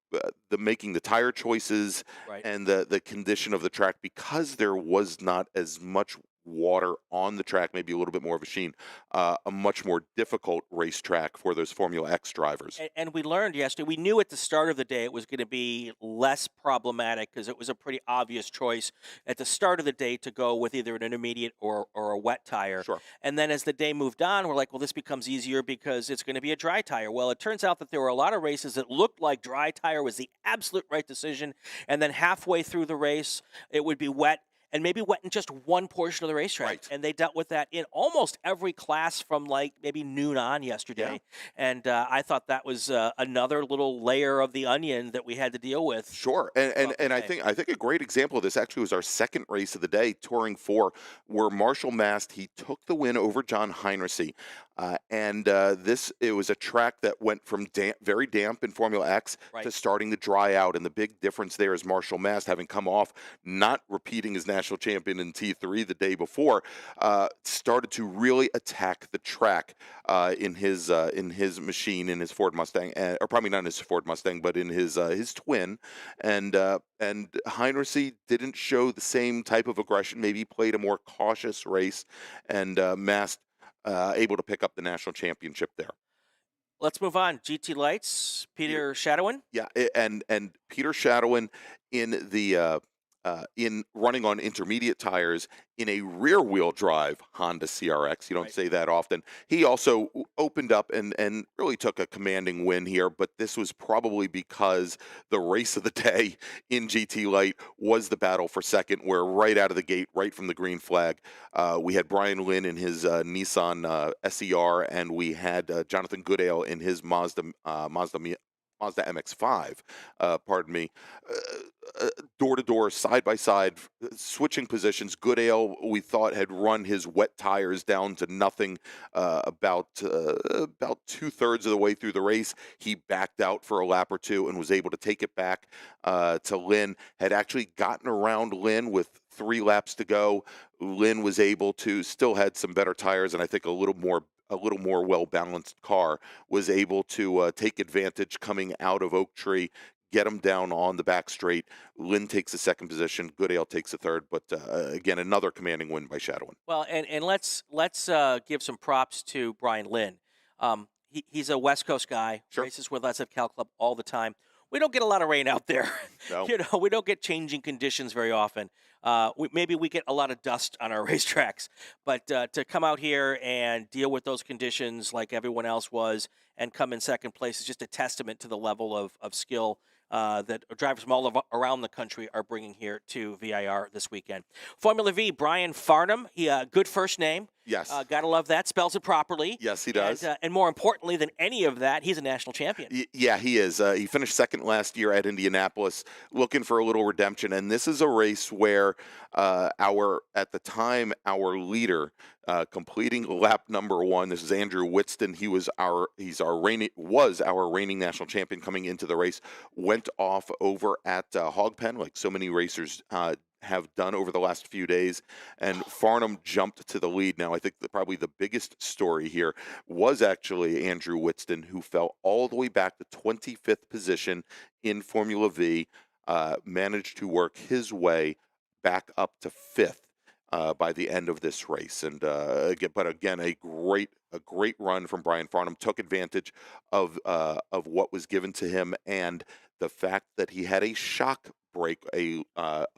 the making the tire choices Right. and the condition of the track, because there was not as much water on the track, maybe a little bit more of a sheen, a much more difficult racetrack for those Formula X drivers. And we learned yesterday, we knew at the start of the day it was going to be less problematic because it was a pretty obvious choice at the start of the day to go with either an intermediate or a wet tire. Sure. And then as the day moved on, we're like, well, this becomes easier because it's going to be a dry tire. Well, it turns out that there were a lot of races that looked like dry tire was the absolute right decision. And then halfway through the race, it would be wet. And maybe wet in just one portion of the racetrack. Right. And they dealt with that in almost every class from like maybe noon on yesterday. Yeah. And I thought that was another little layer of the onion that we had to deal with. Sure, and I think a great example of this actually was our second race of the day, Touring 4, where Marshall Mast, he took the win over John Heinrichsey. It was a track that went from very damp in Formula X Right. to starting to dry out, and the big difference there is Marshall Mast, having come off not repeating his national champion in T3 the day before, started to really attack the track in his machine, in his Ford Mustang, or probably not in his Ford Mustang, but in his twin, and Heinrichsey didn't show the same type of aggression. Maybe played a more cautious race, and Mast able to pick up the national championship there. Let's move on. GT Lights, Peter Shadowin. Yeah, and Peter Shadowin in the in running on intermediate tires in a rear-wheel drive Honda CRX. You don't Right. say that often. He also opened up and really took a commanding win here, but this was probably because the race of the day in GT Light was the battle for second, where right out of the gate, right from the green flag, we had Brian Lynn in his Nissan SER, and we had Jonathan Goodale in his Mazda MX-5, pardon me, door to door, side by side, switching positions. Goodale, we thought, had run his wet tires down to nothing about 2/3 of the way through the race. He backed out for a lap or two and was able to take it back to Lynn. Had actually gotten around Lynn with 3 laps to go. Lynn was able to, still had some better tires, and I think a little more well-balanced car, was able to take advantage coming out of Oak Tree, get him down on the back straight. Lynn takes the second position. Goodale takes the third. But again, another commanding win by Shadowin. Well, and let's give some props to Brian Lynn. He's a West Coast guy. Sure. Races with us at Cal Club all the time. We don't get a lot of rain out there. No. We don't get changing conditions very often. Maybe we get a lot of dust on our racetracks, but to come out here and deal with those conditions like everyone else was and come in second place is just a testament to the level of skill that drivers from all around the country are bringing here to VIR this weekend. Formula V, Brian Farnham, he good first name. Yes. Gotta love that. Spells it properly. Yes, he does. And more importantly than any of that, he's a national champion. Yeah, he is. He finished second last year at Indianapolis, looking for a little redemption. And this is a race where at the time, our leader, completing lap number 1. This is Andrew Whitston. He was our reigning national champion coming into the race. Went off over at Hog Pen, like so many racers have done over the last few days, and Farnham jumped to the lead. Now, I think probably the biggest story here was actually Andrew Whitston, who fell all the way back to 25th position in Formula V, managed to work his way back up to 5th. by the end of this race. And but again, a great run from Brian Farnham. Took advantage of what was given to him, and the fact that he had a shock break, a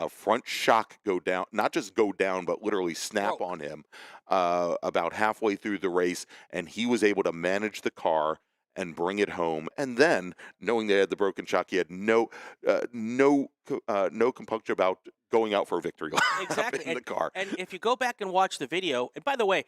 front shock go down, not just go down, but literally snap on him about halfway through the race, and he was able to manage the car and bring it home. And then, knowing they had the broken shock, he had no compunction about going out for a victory lap Exactly. in the car. And if you go back and watch the video, and by the way,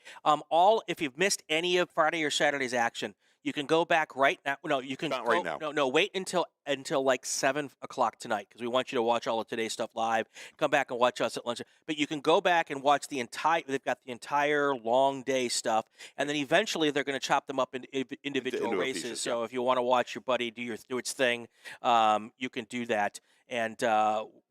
if you've missed any of Friday or Saturday's action, you can go back right now. No, you can Not right now. No, wait until like 7 o'clock tonight, because we want you to watch all of today's stuff live. Come back and watch us at lunch. But you can go back and watch they've got the entire long day stuff, and then eventually they're going to chop them up into individual races. Pieces, so if you want to watch your buddy do its thing, you can do that. And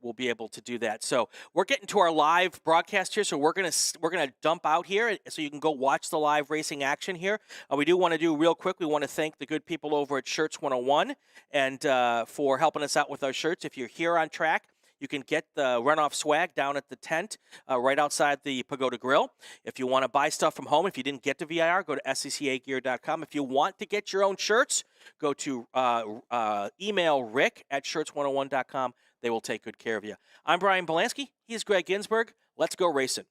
we'll be able to do that. So we're getting to our live broadcast here. So we're gonna dump out here, so you can go watch the live racing action here. We do want to do real quick. We want to thank the good people over at Shirts 101 and for helping us out with our shirts. If you're here on track, you can get the runoff swag down at the tent right outside the Pagoda Grill. If you want to buy stuff from home, if you didn't get to VIR, go to SCCAgear.com. If you want to get your own shirts, go to email Rick at shirts101.com. They will take good care of you. I'm Brian Bielanski. He's Gregg Ginsberg. Let's go racing.